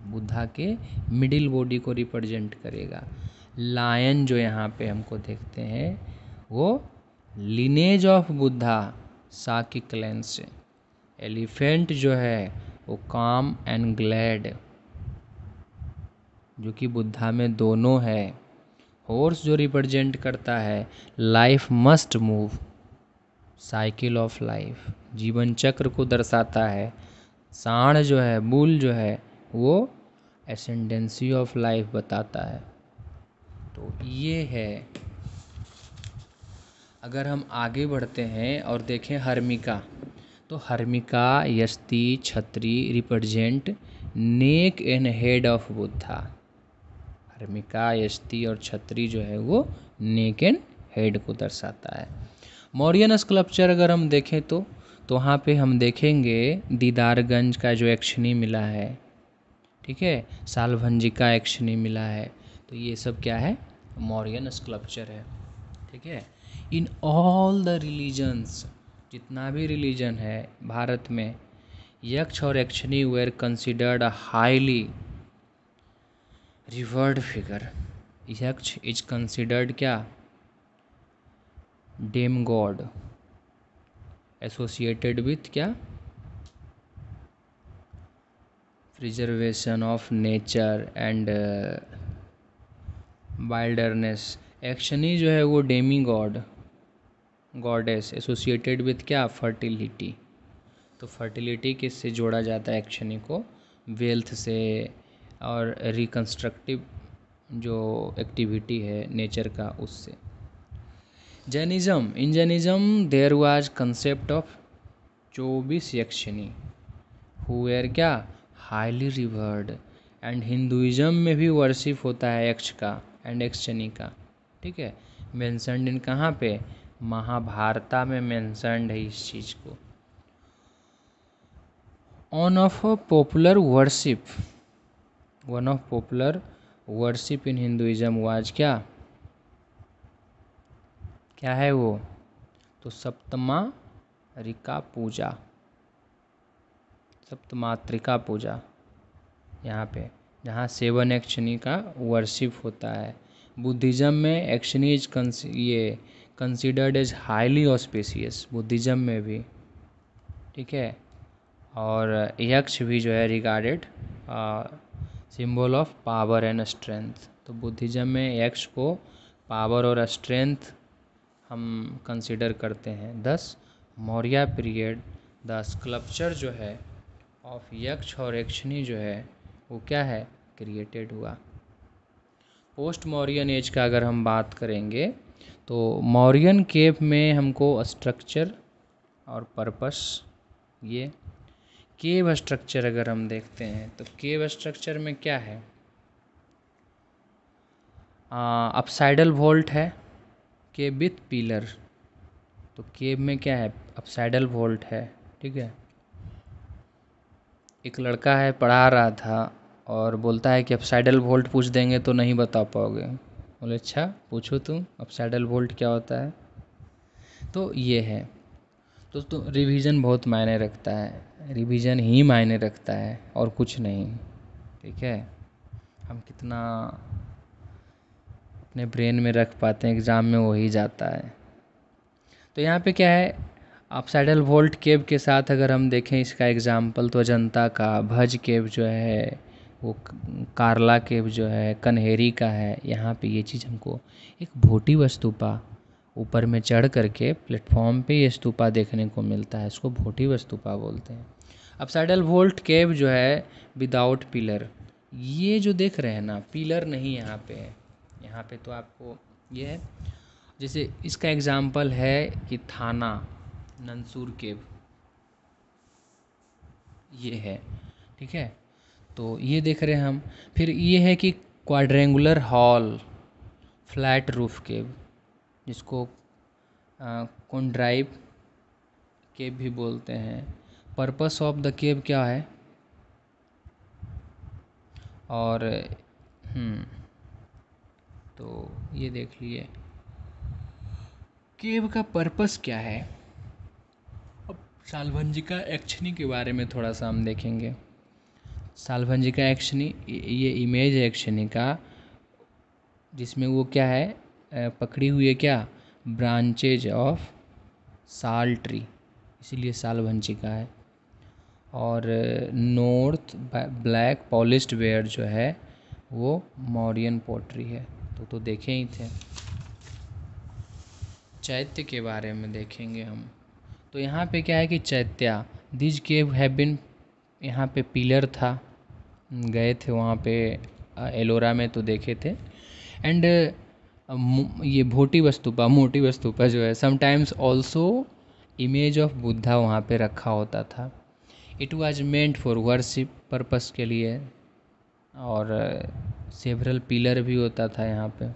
Buddha के मिडिल बॉडी को रिप्रेजेंट करेगा। लायन जो यहाँ पे हमको देखते हैं वो लिनेज ऑफ बुद्धा, साकी क्लैन से। एलिफेंट जो है वो काम एंड ग्लैड, जो कि बुद्धा में दोनों है। हॉर्स जो रिप्रेजेंट करता है life must move, cycle of life, जीवन चक्र को दर्शाता है। सांड जो है, बुल जो है वो एसेंडेंसी ऑफ लाइफ बताता है। तो ये है। अगर हम आगे बढ़ते हैं और देखें हर्मिका, तो harmika, yashti, chhatri represent neck and head of Buddha. Harmika, yashti और छतरी जो है वो नेक एंड हेड को दर्शाता है। मौर्यन स्कल्पचर अगर हम देखें तो वहाँ पे हम देखेंगे दीदारगंज का जो एक्शनी मिला है, ठीक है, सालभंजी का एक्शनी मिला है, तो ये सब क्या है, मौर्यन स्कल्पचर है। ठीक है, इन ऑल द रिलीजन्स, जितना भी रिलीजन है भारत में, यक्ष और yakshini were considered a highly revered figure. Yaksha is considered क्या, डेम गॉड एसोसिएटेड विथ क्या, preservation of nature and wilderness. Yakshini जो है वो demi god, goddess associated with क्या, फर्टिलिटी। तो फर्टिलिटी किससे जोड़ा जाता है यक्षिणी को, वेल्थ से, और रिकंस्ट्रक्टिव जो एक्टिविटी है नेचर का उससे। Jainism, in Jainism there was concept of 24 yakshini who were क्या, हाईली रिवर्ड। एंड हिंदुइज्म में भी वर्शिप होता है यक्ष का एंड यक्षिणी का। ठीक है, मेंशन्ड इन कहाँ पे, महाभारता में मेंशन्ड है इस चीज़ को। One of popular worship in Hinduism was क्या, क्या है वो, तो सप्तमातृका पूजा, सप्तमातृका पूजा यहाँ पे, जहाँ 7 यक्षिणी का वर्शिप होता है। बुद्धिज़्म में yakshini is considered as highly auspicious, Buddhism में भी, ठीक है। और यक्ष भी जो है regarded symbol of power and strength. तो बुद्धिज़्म में यक्ष को पावर और स्ट्रेंथ हम कंसिडर करते हैं। 10 मौर्य पीरियड द स्कल्पचर जो है ऑफ यक्ष और यक्षिणी जो है वो क्या है, क्रिएटेड हुआ। पोस्ट मौर्यन एज का अगर हम बात करेंगे तो मौर्यन केव में हमको स्ट्रक्चर और पर्पस, ये केव स्ट्रक्चर अगर हम देखते हैं तो केव स्ट्रक्चर में क्या है, अपसाइडल वॉल्ट है, केव विथ पिलर। तो केव में क्या है, अपसाइडल वॉल्ट है, ठीक है। एक लड़का है पढ़ा रहा था और बोलता है कि अपसाइडल वॉल्ट पूछ देंगे तो नहीं बता पाओगे। बोले अच्छा पूछो तुम, अपसाइडल वॉल्ट क्या होता है। तो ये है। तो रिवीजन बहुत मायने रखता है, रिवीजन ही मायने रखता है और कुछ नहीं, ठीक है। हम कितना अपने ब्रेन में रख पाते हैं एग्ज़ाम में वही जाता है। तो यहाँ पे क्या है, अपसाइडल वॉल्ट केव के साथ अगर हम देखें इसका एग्जाम्पल तो अजंता का भज केव जो है, वो कार्ला केव जो है कन्हेरी का है। यहाँ पे ये चीज़ हमको एक भोटिव स्तूपा ऊपर में चढ़ करके प्लेटफॉर्म पे ये स्तूपा देखने को मिलता है, इसको भोटिव स्तूपा बोलते हैं। अपसाइडल वॉल्ट केव जो है विदाउट पिलर, ये जो देख रहे हैं ना, पिलर नहीं यहाँ पे है। यहाँ पे तो आपको ये है, जैसे इसका एग्जाम्पल है कि थाना नंसूर केव, ये है, ठीक है। तो ये देख रहे हैं हम। फिर ये है कि क्वाड्रेंगुलर हॉल फ्लैट रूफ केव, जिसको कोंड्राइव केव भी बोलते हैं। पर्पस ऑफ द केव क्या है, और तो ये देख लिए केव का पर्पस क्या है। अब सालभंजिका यक्षिणी के बारे में थोड़ा सा हम देखेंगे। सालभंजिका यक्षिणी, ये इमेज है यक्षिणी का, जिसमें वो क्या है, पकड़ी हुई है क्या, ब्रांचेज ऑफ साल ट्री, इसीलिए सालभंजिका है। और नॉर्थ ब्लैक पॉलिश्ड वेयर जो है वो मौर्यन पोट्री है। तो देखे ही थे। चैत्य के बारे में देखेंगे हम। तो यहाँ पे क्या है कि chaitya, this cave have been, यहाँ पे पिलर था, गए थे वहाँ पे एलोरा में तो देखे थे। एंड ये भोटिव स्तूपा, मोटिव स्तूपा जो है, sometimes also image of Buddha वहाँ पे रखा होता था। It was meant for worship purpose के लिए, और सेवरल पिलर भी होता था यहाँ पे,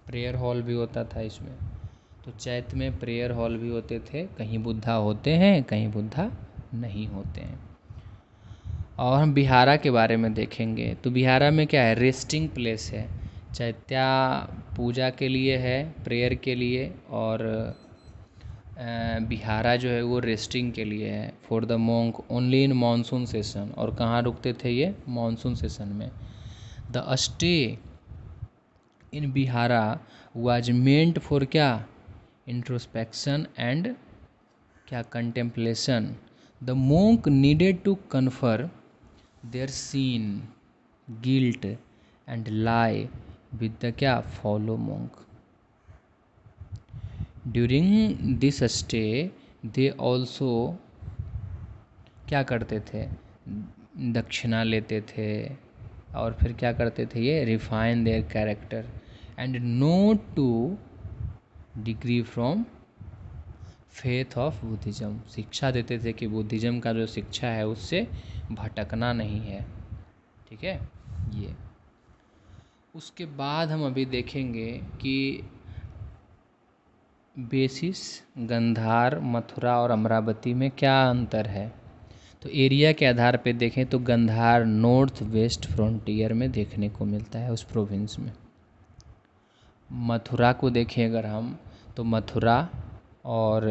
प्रेयर हॉल भी होता था इसमें। तो चैत्य में प्रेयर हॉल भी होते थे, कहीं बुद्धा होते हैं कहीं बुद्धा नहीं होते हैं। और हम बिहारा के बारे में देखेंगे तो बिहारा में क्या है, रेस्टिंग प्लेस है। चैत्या पूजा के लिए है, प्रेयर के लिए, और बिहारा जो है वो रेस्टिंग के लिए है, for the monk only in monsoon session. और कहाँ रुकते थे ये, मानसून सेशन में। The stay in vihara was meant for क्या, इंट्रोस्पेक्शन एंड क्या, contemplation. The monk needed to confer their sin guilt and lie with the क्या, follow monk. During this stay they also क्या करते थे, दक्षिणा लेते थे, और फिर क्या करते थे ये, refine their character and note two degree from faith of Buddhism. शिक्षा देते थे कि बुद्धिज़्म का जो शिक्षा है उससे भटकना नहीं है, ठीक है। ये उसके बाद हम अभी देखेंगे कि बेसिस गंधार, मथुरा और अमरावती में क्या अंतर है। तो एरिया के आधार पे देखें तो गंधार नॉर्थ वेस्ट फ्रंटियर में देखने को मिलता है, उस प्रोविंस में। मथुरा को देखें अगर हम तो मथुरा और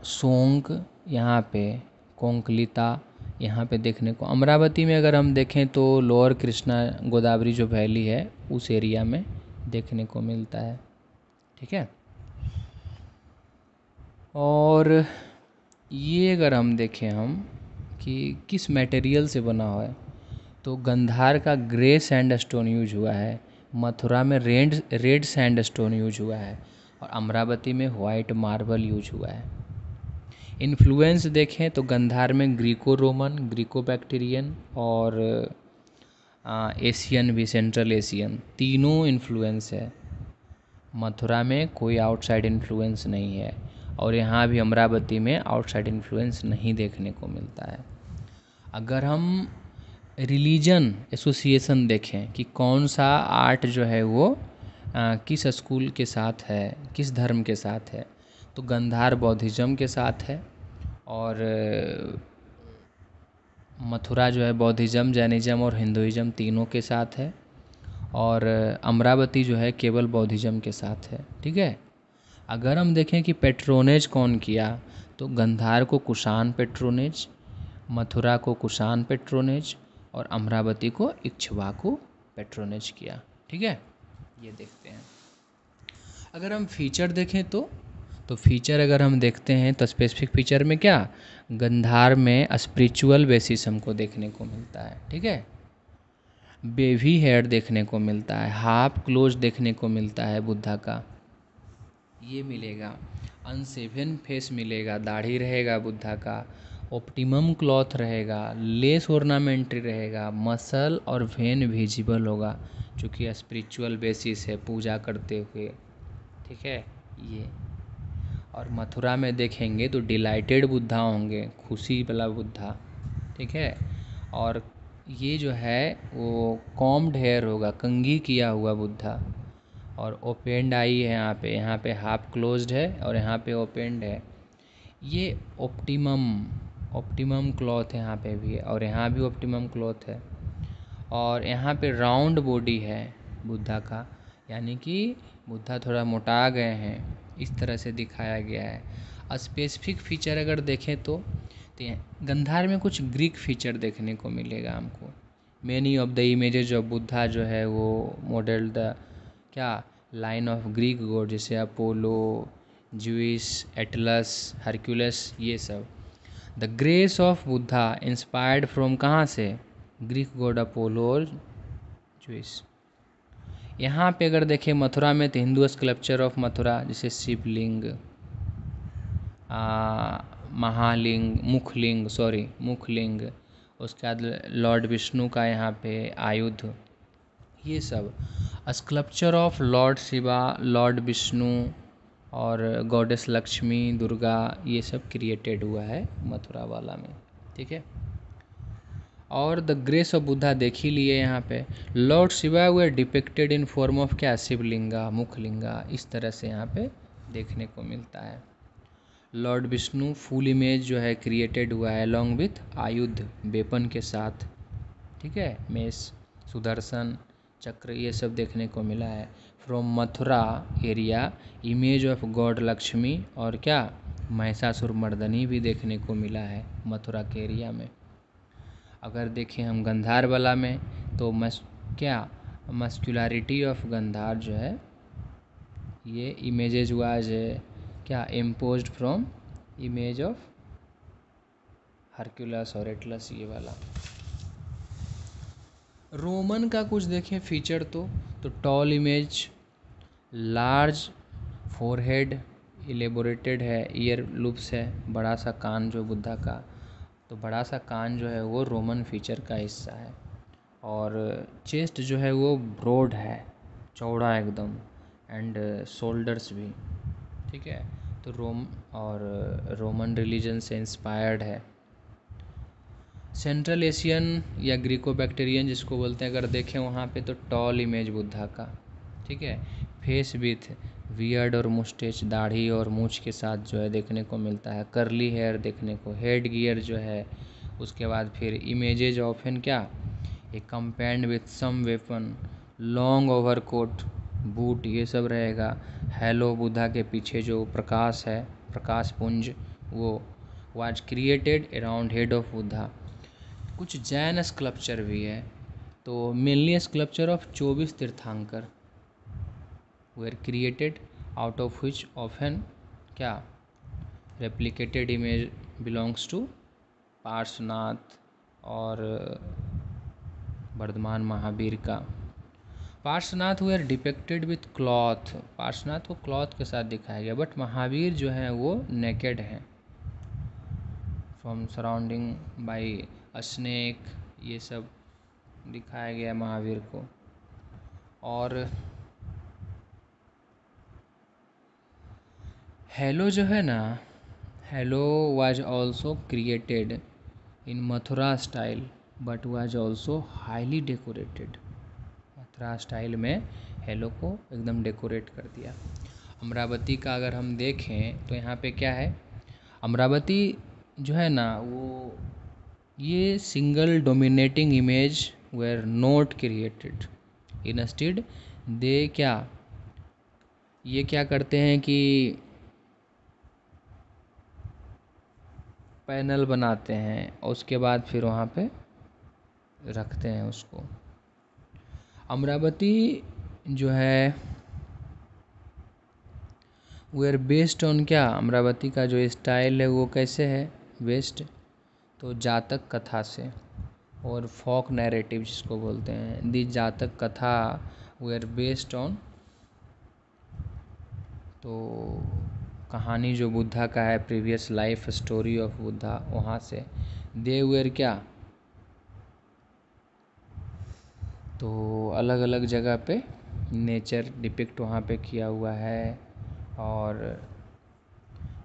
सोंग यहाँ पे, कोंकलिता यहाँ पे देखने को। अमरावती में अगर हम देखें तो लोअर कृष्णा गोदावरी जो वैली है उस एरिया में देखने को मिलता है। ठीक है। और ये अगर हम देखें हम कि किस मटेरियल से बना हुआ है, तो गंधार का ग्रे सैंडस्टोन यूज हुआ है, मथुरा में रेड सैंडस्टोन यूज हुआ है, और अमरावती में वाइट मार्बल यूज हुआ है। इन्फ्लुएंस देखें तो गंधार में ग्रीको रोमन, ग्रीको बैक्टीरियन और एशियन भी, सेंट्रल एशियन, तीनों इन्फ्लुएंस है। मथुरा में कोई आउटसाइड इन्फ्लुएंस नहीं है, और यहाँ भी अमरावती में आउटसाइड इन्फ्लुएंस नहीं देखने को मिलता है। अगर हम रिलीजन एसोसिएशन देखें कि कौन सा आर्ट जो है वो किस स्कूल के साथ है, किस धर्म के साथ है, तो गंधार बौद्धिज्म के साथ है, और मथुरा जो है बौद्धिज्म, जैनिज्म और हिंदुइज्म तीनों के साथ है, और अमरावती जो है केवल बौद्धिज्म के साथ है। ठीक है। अगर हम देखें कि पेट्रोनेज कौन किया, तो गंधार को कुषाण पेट्रोनेज, मथुरा को कुषाण पेट्रोनेज, और अमरावती को इक्ष्वाकु पेट्रोनेज किया। ठीक है। ये देखते हैं। अगर हम फीचर देखें तो फीचर अगर हम देखते हैं तो स्पेसिफिक फीचर में क्या, गंधार में स्पिरिचुअल बेसिस हमको देखने को मिलता है। ठीक है। बेवी हेयर देखने को मिलता है, हाफ क्लोज देखने को मिलता है बुद्धा का, ये मिलेगा। अनसेवन फेस मिलेगा, दाढ़ी रहेगा बुद्धा का, ऑप्टिमम क्लॉथ रहेगा, लेस ऑर्नामेंट्री रहेगा, मसल और वेन विजिबल होगा, जो कि स्पिरिचुअल बेसिस है पूजा करते हुए। ठीक है। ये और मथुरा में देखेंगे तो डिलाइटेड बुद्धा होंगे, खुशी वाला बुद्धा। ठीक है। और ये जो है वो कॉम्ड हेयर होगा, कंघी किया हुआ बुद्धा, और ओपेंड आई है यहाँ पे हाफ क्लोज्ड है और यहाँ पे ओपेंड है। ये ऑप्टिमम क्लॉथ यहाँ पे भी है, और यहाँ भी ऑप्टिमम क्लॉथ है, और यहाँ पे राउंड बॉडी है बुद्धा का, यानी कि बुद्धा थोड़ा मोटा गए हैं, इस तरह से दिखाया गया है। स्पेसिफिक फीचर अगर देखें तो गंधार में कुछ ग्रीक फीचर देखने को मिलेगा हमको। Many of the images of Buddha जो है वो मॉडल द क्या लाइन ऑफ ग्रीक गॉड, जैसे अपोलो, ज्यूस, एटलस, हरक्यूलस, ये सब। The grace of Buddha inspired from कहाँ से, ग्रीक गॉड अपोलो और ज्यूस। यहाँ पे अगर देखें मथुरा में तो हिंदू स्कल्पचर ऑफ मथुरा, जैसे शिवलिंग, महालिंग, मुखलिंग, उसके बाद लॉर्ड विष्णु का यहाँ पे आयुध, ये सब sculpture of Lord Shiva, Lord Vishnu और गॉडेस लक्ष्मी, दुर्गा, ये सब क्रिएटेड हुआ है मथुरा वाला में। ठीक है। और द ग्रेस ऑफ बुद्धा देख ही लिए यहाँ पे। Lord Shiva way depicted in form of क्या, शिवलिंगा, मुखलिंगा, इस तरह से यहाँ पे देखने को मिलता है। लॉर्ड विष्णु फुल इमेज जो है क्रिएटेड हुआ है अलॉन्ग विथ आयुध, वेपन के साथ। ठीक है। मेष, सुदर्शन चक्र, ये सब देखने को मिला है। From Mathura area image of God Lakshmi और क्या, महिषासुर मर्दनी भी देखने को मिला है मथुरा के एरिया में। अगर देखें हम गंधार वाला में तो मस्कुलरिटी ऑफ गंधार जो है ये इमेजेज वाज क्या, imposed from image of Hercules और एटलस, ये वाला। रोमन का कुछ देखें फीचर तो tall image, large forehead, elaborated है, ईयर लूप्स है, बड़ा सा कान जो बुद्धा का, तो बड़ा सा कान जो है वो रोमन फीचर का हिस्सा है। और चेस्ट जो है वो ब्रॉड है, चौड़ा एकदम, एंड शोल्डर्स भी। ठीक है। तो रोमन रिलीजन से इंस्पायर्ड है। सेंट्रल एशियन या ग्रीको बैक्टीरियन जिसको बोलते हैं, अगर देखें वहाँ पे तो टॉल इमेज बुद्धा का। ठीक है। फेस विथ वियर्ड और मुस्टेच, दाढ़ी और मूछ के साथ जो है देखने को मिलता है। कर्ली हेयर देखने को, हेड गियर जो है, उसके बाद फिर इमेजेज ऑफन क्या, accompanied with some weapon, long overcoat, boot, ये सब रहेगा। हैलो बुद्धा के पीछे जो प्रकाश है, प्रकाश पुंज, वो was created around head of Buddha. कुछ जैन स्कल्पचर भी है, तो mainly sculpture of 24 tirthankara were created out of which often क्या replicated image belongs to Parshvanath और वर्धमान महावीर का। Parshvanath were depicted with cloth, Parshvanath को क्लॉथ के साथ दिखाया गया, बट महावीर जो है वो नेकेड हैं, from surrounding by a snake, ये सब दिखाया गया महावीर को। और हेलो जो है ना, hello was also created in Mathura style but was also highly decorated. Mathura style में हेलो को एकदम डेकोरेट कर दिया। अमरावती का अगर हम देखें तो यहाँ पे क्या है, अमरावती जो है ना वो ये single dominating image were not created, instead they क्या, ये क्या करते हैं कि पैनल बनाते हैं और उसके बाद फिर वहाँ पे रखते हैं उसको। अमरावती जो है वेयर बेस्ड ऑन क्या, अमरावती का जो स्टाइल है वो कैसे है, बेस्ड तो जातक कथा से और फोक नैरेटिव जिसको बोलते हैं, दी जातक कथा वेयर बेस्ड ऑन, तो कहानी जो बुद्धा का है, previous life story of Buddha, वहाँ से दे वेयर क्या, तो अलग अलग जगह पे नेचर डिपिक्ट वहाँ पे किया हुआ है। और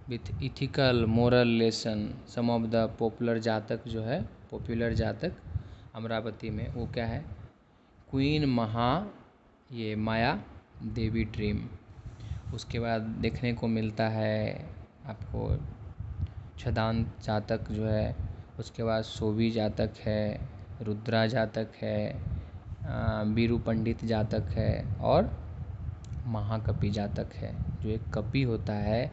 with ethical moral lesson some of the popular Jataka जो है, पॉपुलर जातक अमरावती में वो क्या है, क्वीन महा ये माया देवी ड्रीम। उसके बाद देखने को मिलता है आपको छदांत जातक जो है, उसके बाद सोवी जातक है, रुद्रा जातक है, बीरू पंडित जातक है और महाकपि जातक है। जो एक कपि होता है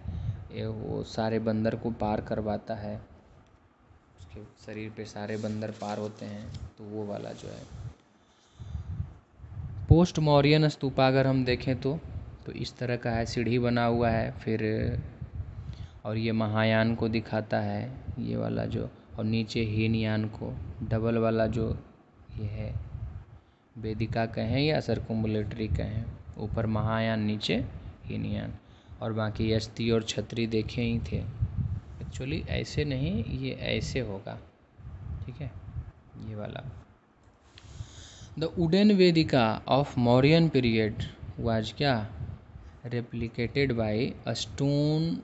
ये वो सारे बंदर को पार करवाता है, उसके शरीर पे सारे बंदर पार होते हैं, तो वो वाला जो है। पोस्ट मौर्यन स्तूपा अगर हम देखें तो इस तरह का है, सीढ़ी बना हुआ है, फिर और ये महायान को दिखाता है, ये वाला जो, और नीचे हीनयान को, डबल वाला जो ये है वेदिका कहें या सर्कुम्बुलेटरी कहें, ऊपर महायान नीचे हीनयान, और बाकी अस्थि और छतरी देखे ही थे। एक्चुअली ऐसे नहीं, ये ऐसे होगा, ठीक है, ये वाला। The wooden Vedika of Mauryan period was क्या, रेप्लिकेटेड बाय अ स्टोन,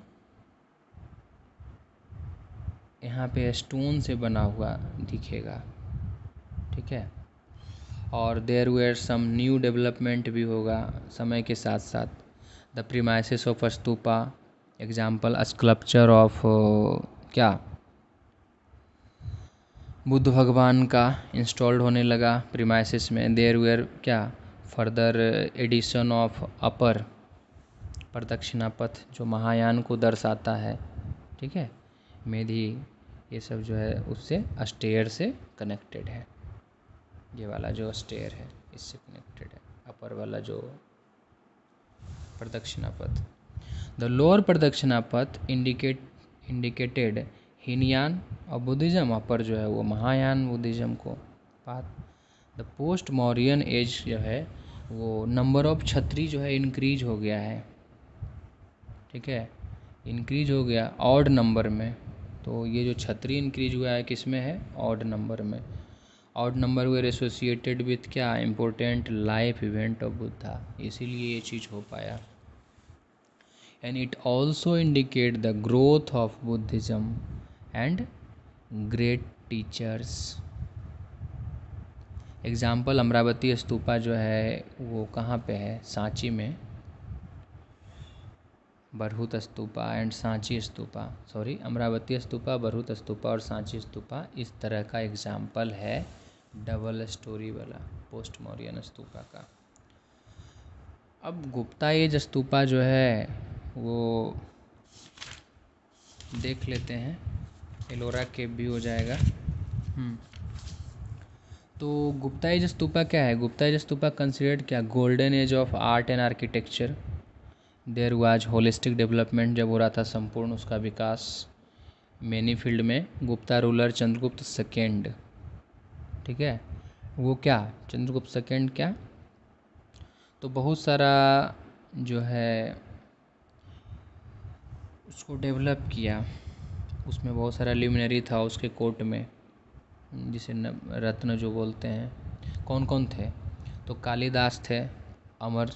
यहाँ पे स्टोन से बना हुआ दिखेगा, ठीक है। और there were some new development भी होगा समय के साथ साथ। The premises of stupa, example sculpture of क्या, बुद्ध भगवान का इंस्टॉल्ड होने लगा प्रीमाइसेस में। देयर वेयर क्या, further addition of upper pradakshina path जो महायान को दर्शाता है, ठीक है, मेधी, ये सब जो है उससे स्टेयर से कनेक्टेड है। ये वाला जो स्टेयर है इससे कनेक्टेड है, अपर वाला जो प्रदक्षिणा पथ। द लोअर प्रदक्षिणा पथ इंडिकेटेड हीनयान और बुद्धिज़्म, अपर जो है वो महायान बुद्धिज़्म को बात। द पोस्ट मौर्यन एज जो है वो नंबर ऑफ छतरी जो है इंक्रीज हो गया है, ठीक है, इंक्रीज हो गया ऑड नंबर में। तो ये जो छतरी इंक्रीज हुआ है किस में है, ऑड नंबर में। Odd number were associated with क्या, important life event of Buddha, इसीलिए ये चीज़ हो पाया। And it also indicate the growth of Buddhism and great teachers. Example Amaravati stupa जो है वो कहाँ पे है, सांची में, बरहुत स्तूपा एंड सांची स्तूपा, सॉरी अमरावती स्तूपा, बरहुत स्तूपा और सांची स्तूपा इस तरह का एग्जाम्पल है डबल स्टोरी वाला पोस्ट मौर्यन स्तूपा का। अब गुप्ता एज स्तूपा जो है वो देख लेते हैं, एलोरा केव भी हो जाएगा। तो गुप्ता एज स्तूपा क्या है? गुप्ता एज स्तूपा कंसिडर्ड क्या? Golden age of art and architecture. There was holistic development, जब हो रहा था संपूर्ण उसका विकास मैनी फील्ड में। गुप्ता रूलर चंद्रगुप्त सेकेंड, ठीक है, वो क्या चंद्रगुप्त सेकेंड क्या, तो बहुत सारा जो है उसको डेवलप किया। उसमें बहुत सारा ल्यूमिनरी था उसके कोर्ट में, जिसे रत्न जो बोलते हैं। कौन कौन थे? तो कालिदास थे, अमर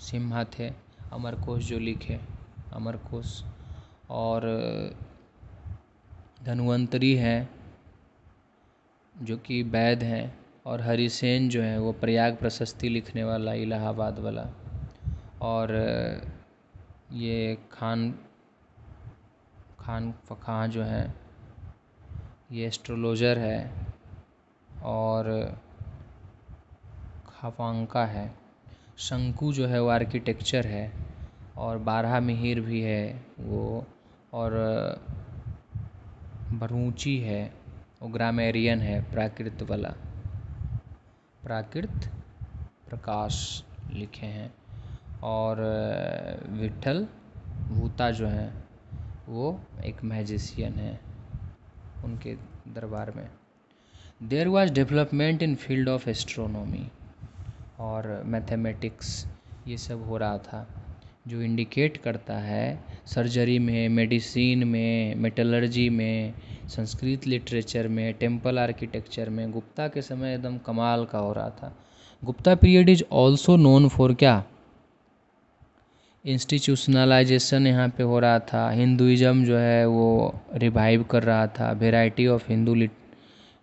सिम्हा थे, अमरकोश जो लिखे, अमरकोश, और धन्वंतरी हैं जो कि वैद हैं, और हरिसेन जो है वो प्रयाग प्रशस्ति लिखने वाला, इलाहाबाद वाला, और ये खान फखां जो है ये एस्ट्रोलॉजर है, और खाफांका है। शंकु जो है वो आर्किटेक्चर है, और बारह मिहिर भी है वो, और भरूची है वो ग्रामेरियन है, प्राकृत वाला, प्राकृत प्रकाश लिखे हैं, और विठल भूता जो है वो एक मैजिशियन है उनके दरबार में। There was development in field of astronomy और मैथमेटिक्स, ये सब हो रहा था, जो इंडिकेट करता है सर्जरी में, मेडिसिन में, मेटलर्जी में, संस्कृत लिटरेचर में, टेम्पल आर्किटेक्चर में गुप्ता के समय एकदम कमाल का हो रहा था। Gupta period is also known for क्या? इंस्टीट्यूशनलाइजेशन यहाँ पे हो रहा था, हिंदुइज्म जो है वो रिवाइव कर रहा था, वेराइटी ऑफ हिंदू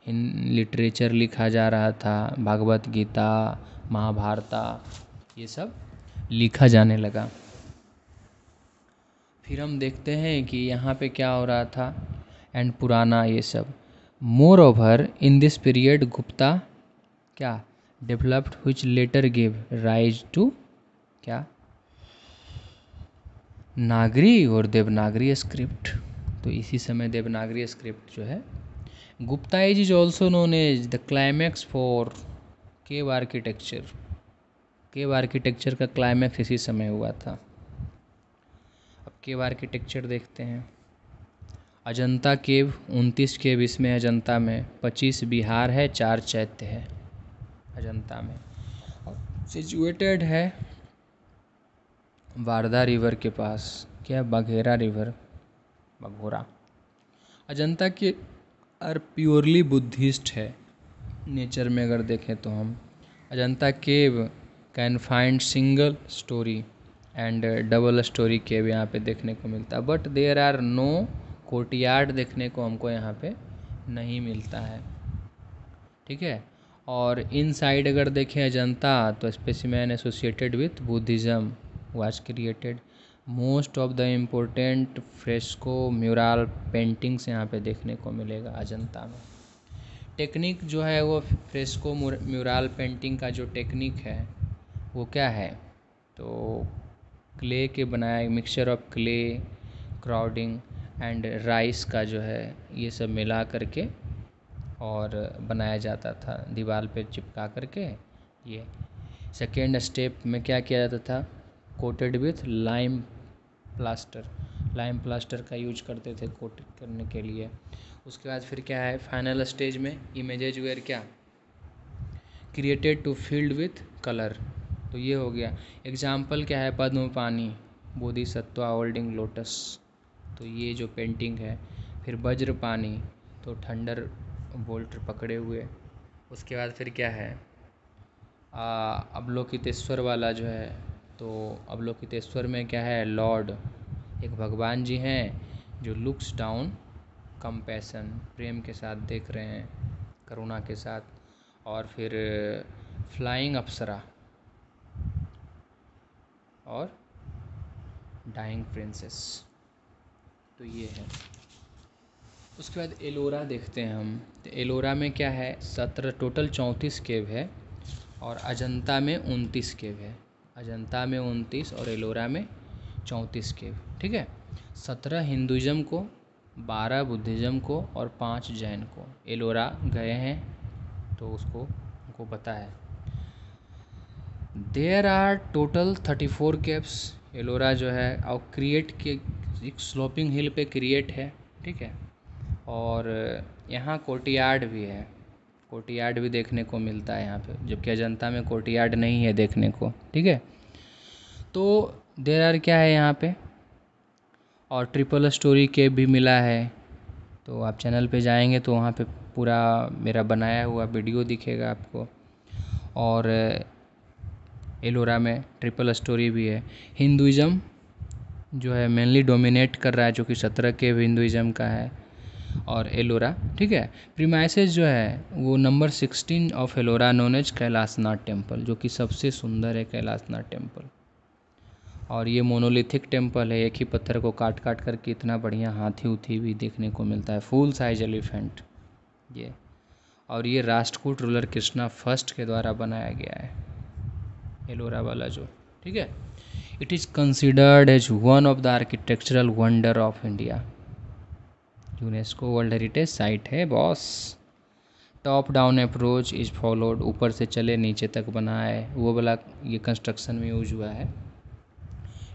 लिटरेचर लिखा जा रहा था, भागवत गीता, महाभारता, ये सब लिखा जाने लगा। फिर हम देखते हैं कि यहाँ पे क्या हो रहा था, एंड पुराना ये सब। Moreover in this period Gupta क्या developed which later give rise to क्या? नागरी और देवनागरी स्क्रिप्ट। तो इसी समय देवनागरी स्क्रिप्ट जो है। Gupta age is also known as the climax for cave architecture. Cave architecture का क्लाइमैक्स इसी समय हुआ था। अब केव आर्किटेक्चर देखते हैं। अजंता केव 29 केव इसमें अजंता में, 25 बिहार है, 4 चैत्य है अजंता में। सिचुएटेड है वारदा रिवर के पास, क्या बाघेरा रिवर, बघोरा। अजंता के आर प्योरली बुद्धिस्ट है नेचर में, अगर देखें तो हम। Ajanta cave can find single storey and double storey cave यहाँ पे देखने को मिलता है, but there are no courtyard देखने को हमको यहाँ पे नहीं मिलता है, ठीक है। और इन साइड अगर देखें अजंता, तो specimen associated with Buddhism was created. Most of the important fresco mural paintings यहाँ पे देखने को मिलेगा अजंता में। टेक्निक जो है वो फ्रेस्को म्यूरल पेंटिंग का जो टेक्निक है वो क्या है, तो क्ले के बनाया, mixture of clay, crowding and rice का जो है ये सब मिला करके और बनाया जाता था, दीवार पे चिपका करके। ये सेकेंड स्टेप में क्या किया जाता था, coated with lime plaster. Lime plaster का यूज करते थे कोट करने के लिए। उसके बाद फिर क्या है, फाइनल स्टेज में इमेजेज वेयर क्या created to filled with colour. तो ये हो गया। एग्जाम्पल क्या है, पद्म पानी, बोधिसत्वा होल्डिंग लोटस, तो ये जो पेंटिंग है। फिर वज्र पानी, तो थंडर बोल्ट पकड़े हुए। उसके बाद फिर क्या है, अवलोकितेश्वर वाला जो है, तो अवलोकितेश्वर में क्या है, लॉर्ड एक भगवान जी हैं जो लुक्स डाउन कंपैशन, प्रेम के साथ देख रहे हैं, करुणा के साथ। और फिर फ्लाइंग अप्सरा और डाइंग प्रिंसेस, तो ये है। उसके बाद एलोरा देखते हैं हम। तो एलोरा में क्या है, 17 टोटल 34 केव है, और अजंता में 29 केव है। अजंता में 29 और एलोरा में 34 केव, ठीक है। 17 हिंदुज़म को, 12 बुद्धिज़्म को और 5 जैन को। एलोरा गए हैं तो उसको हमको पता है। There are total 34 caves. Ellora जो है और क्रिएट के एक स्लोपिंग हिल पे क्रिएट है, ठीक है। और यहाँ कोर्टयार्ड भी है, कोर्टयार्ड भी देखने को मिलता है यहाँ पे, जबकि अजंता में कोर्टयार्ड नहीं है देखने को, ठीक है। तो देयर आर क्या है यहाँ पे, और ट्रिपल स्टोरी केव भी मिला है। तो आप चैनल पे जाएंगे तो वहाँ पे पूरा मेरा बनाया हुआ वीडियो दिखेगा आपको। और एलोरा में ट्रिपल स्टोरी भी है। हिंदुज़म जो है मेनली डोमिनेट कर रहा है, जो कि 17 केव हिंदुज़म का है और एलोरा, ठीक है। प्रीमाइसेस जो है वो number 16 of Ellora known as Kailashnath temple, जो कि सबसे सुंदर है कैलाशनाथ टेम्पल। और ये मोनोलिथिक टेम्पल है, एक ही पत्थर को काट काट करके इतना बढ़िया हाथी उथी भी देखने को मिलता है, फुल साइज एलिफेंट ये। और ये राष्ट्रकूट रूलर कृष्णा फर्स्ट के द्वारा बनाया गया है एलोरा वाला जो, ठीक है। It is considered as one of the architectural wonder of India. UNESCO world heritage site है boss. Top down approach is followed, ऊपर से चले नीचे तक बना है, वो वाला ये कंस्ट्रक्शन में यूज हुआ है।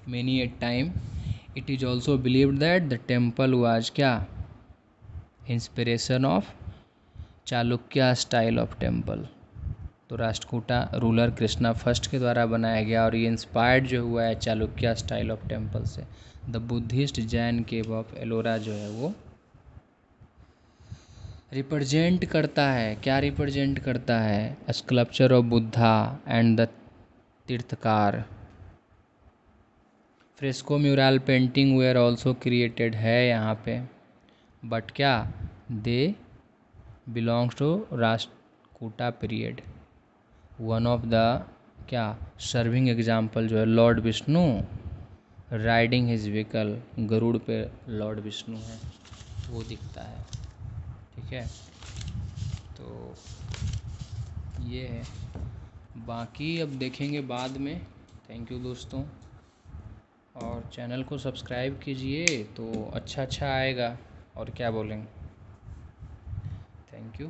Many a time it is also believed that the temple was क्या, inspiration of Chalukya style of temple. तो राष्ट्रकूटा रूलर कृष्णा फर्स्ट के द्वारा बनाया गया और ये इंस्पायर्ड जो हुआ है चालुक्य स्टाइल ऑफ टेम्पल से। The Buddhist Jain cave of Ellora जो है वो रिप्रेजेंट करता है, क्या रिप्रेजेंट करता है, sculpture of Buddha and the tirthankara. Fresco mural painting were also created है यहाँ पे, बट क्या they belongs to Rashtrakuta period. One of the क्या सर्विंग एग्जाम्पल जो है lord Vishnu riding his vehicle, Garuda पे लॉर्ड विष्णु है वो दिखता है, ठीक है। तो ये है, बाकी अब देखेंगे बाद में। थैंक यू दोस्तों, और चैनल को सब्सक्राइब कीजिए तो अच्छा आएगा, और क्या बोलेंगे। Thank you.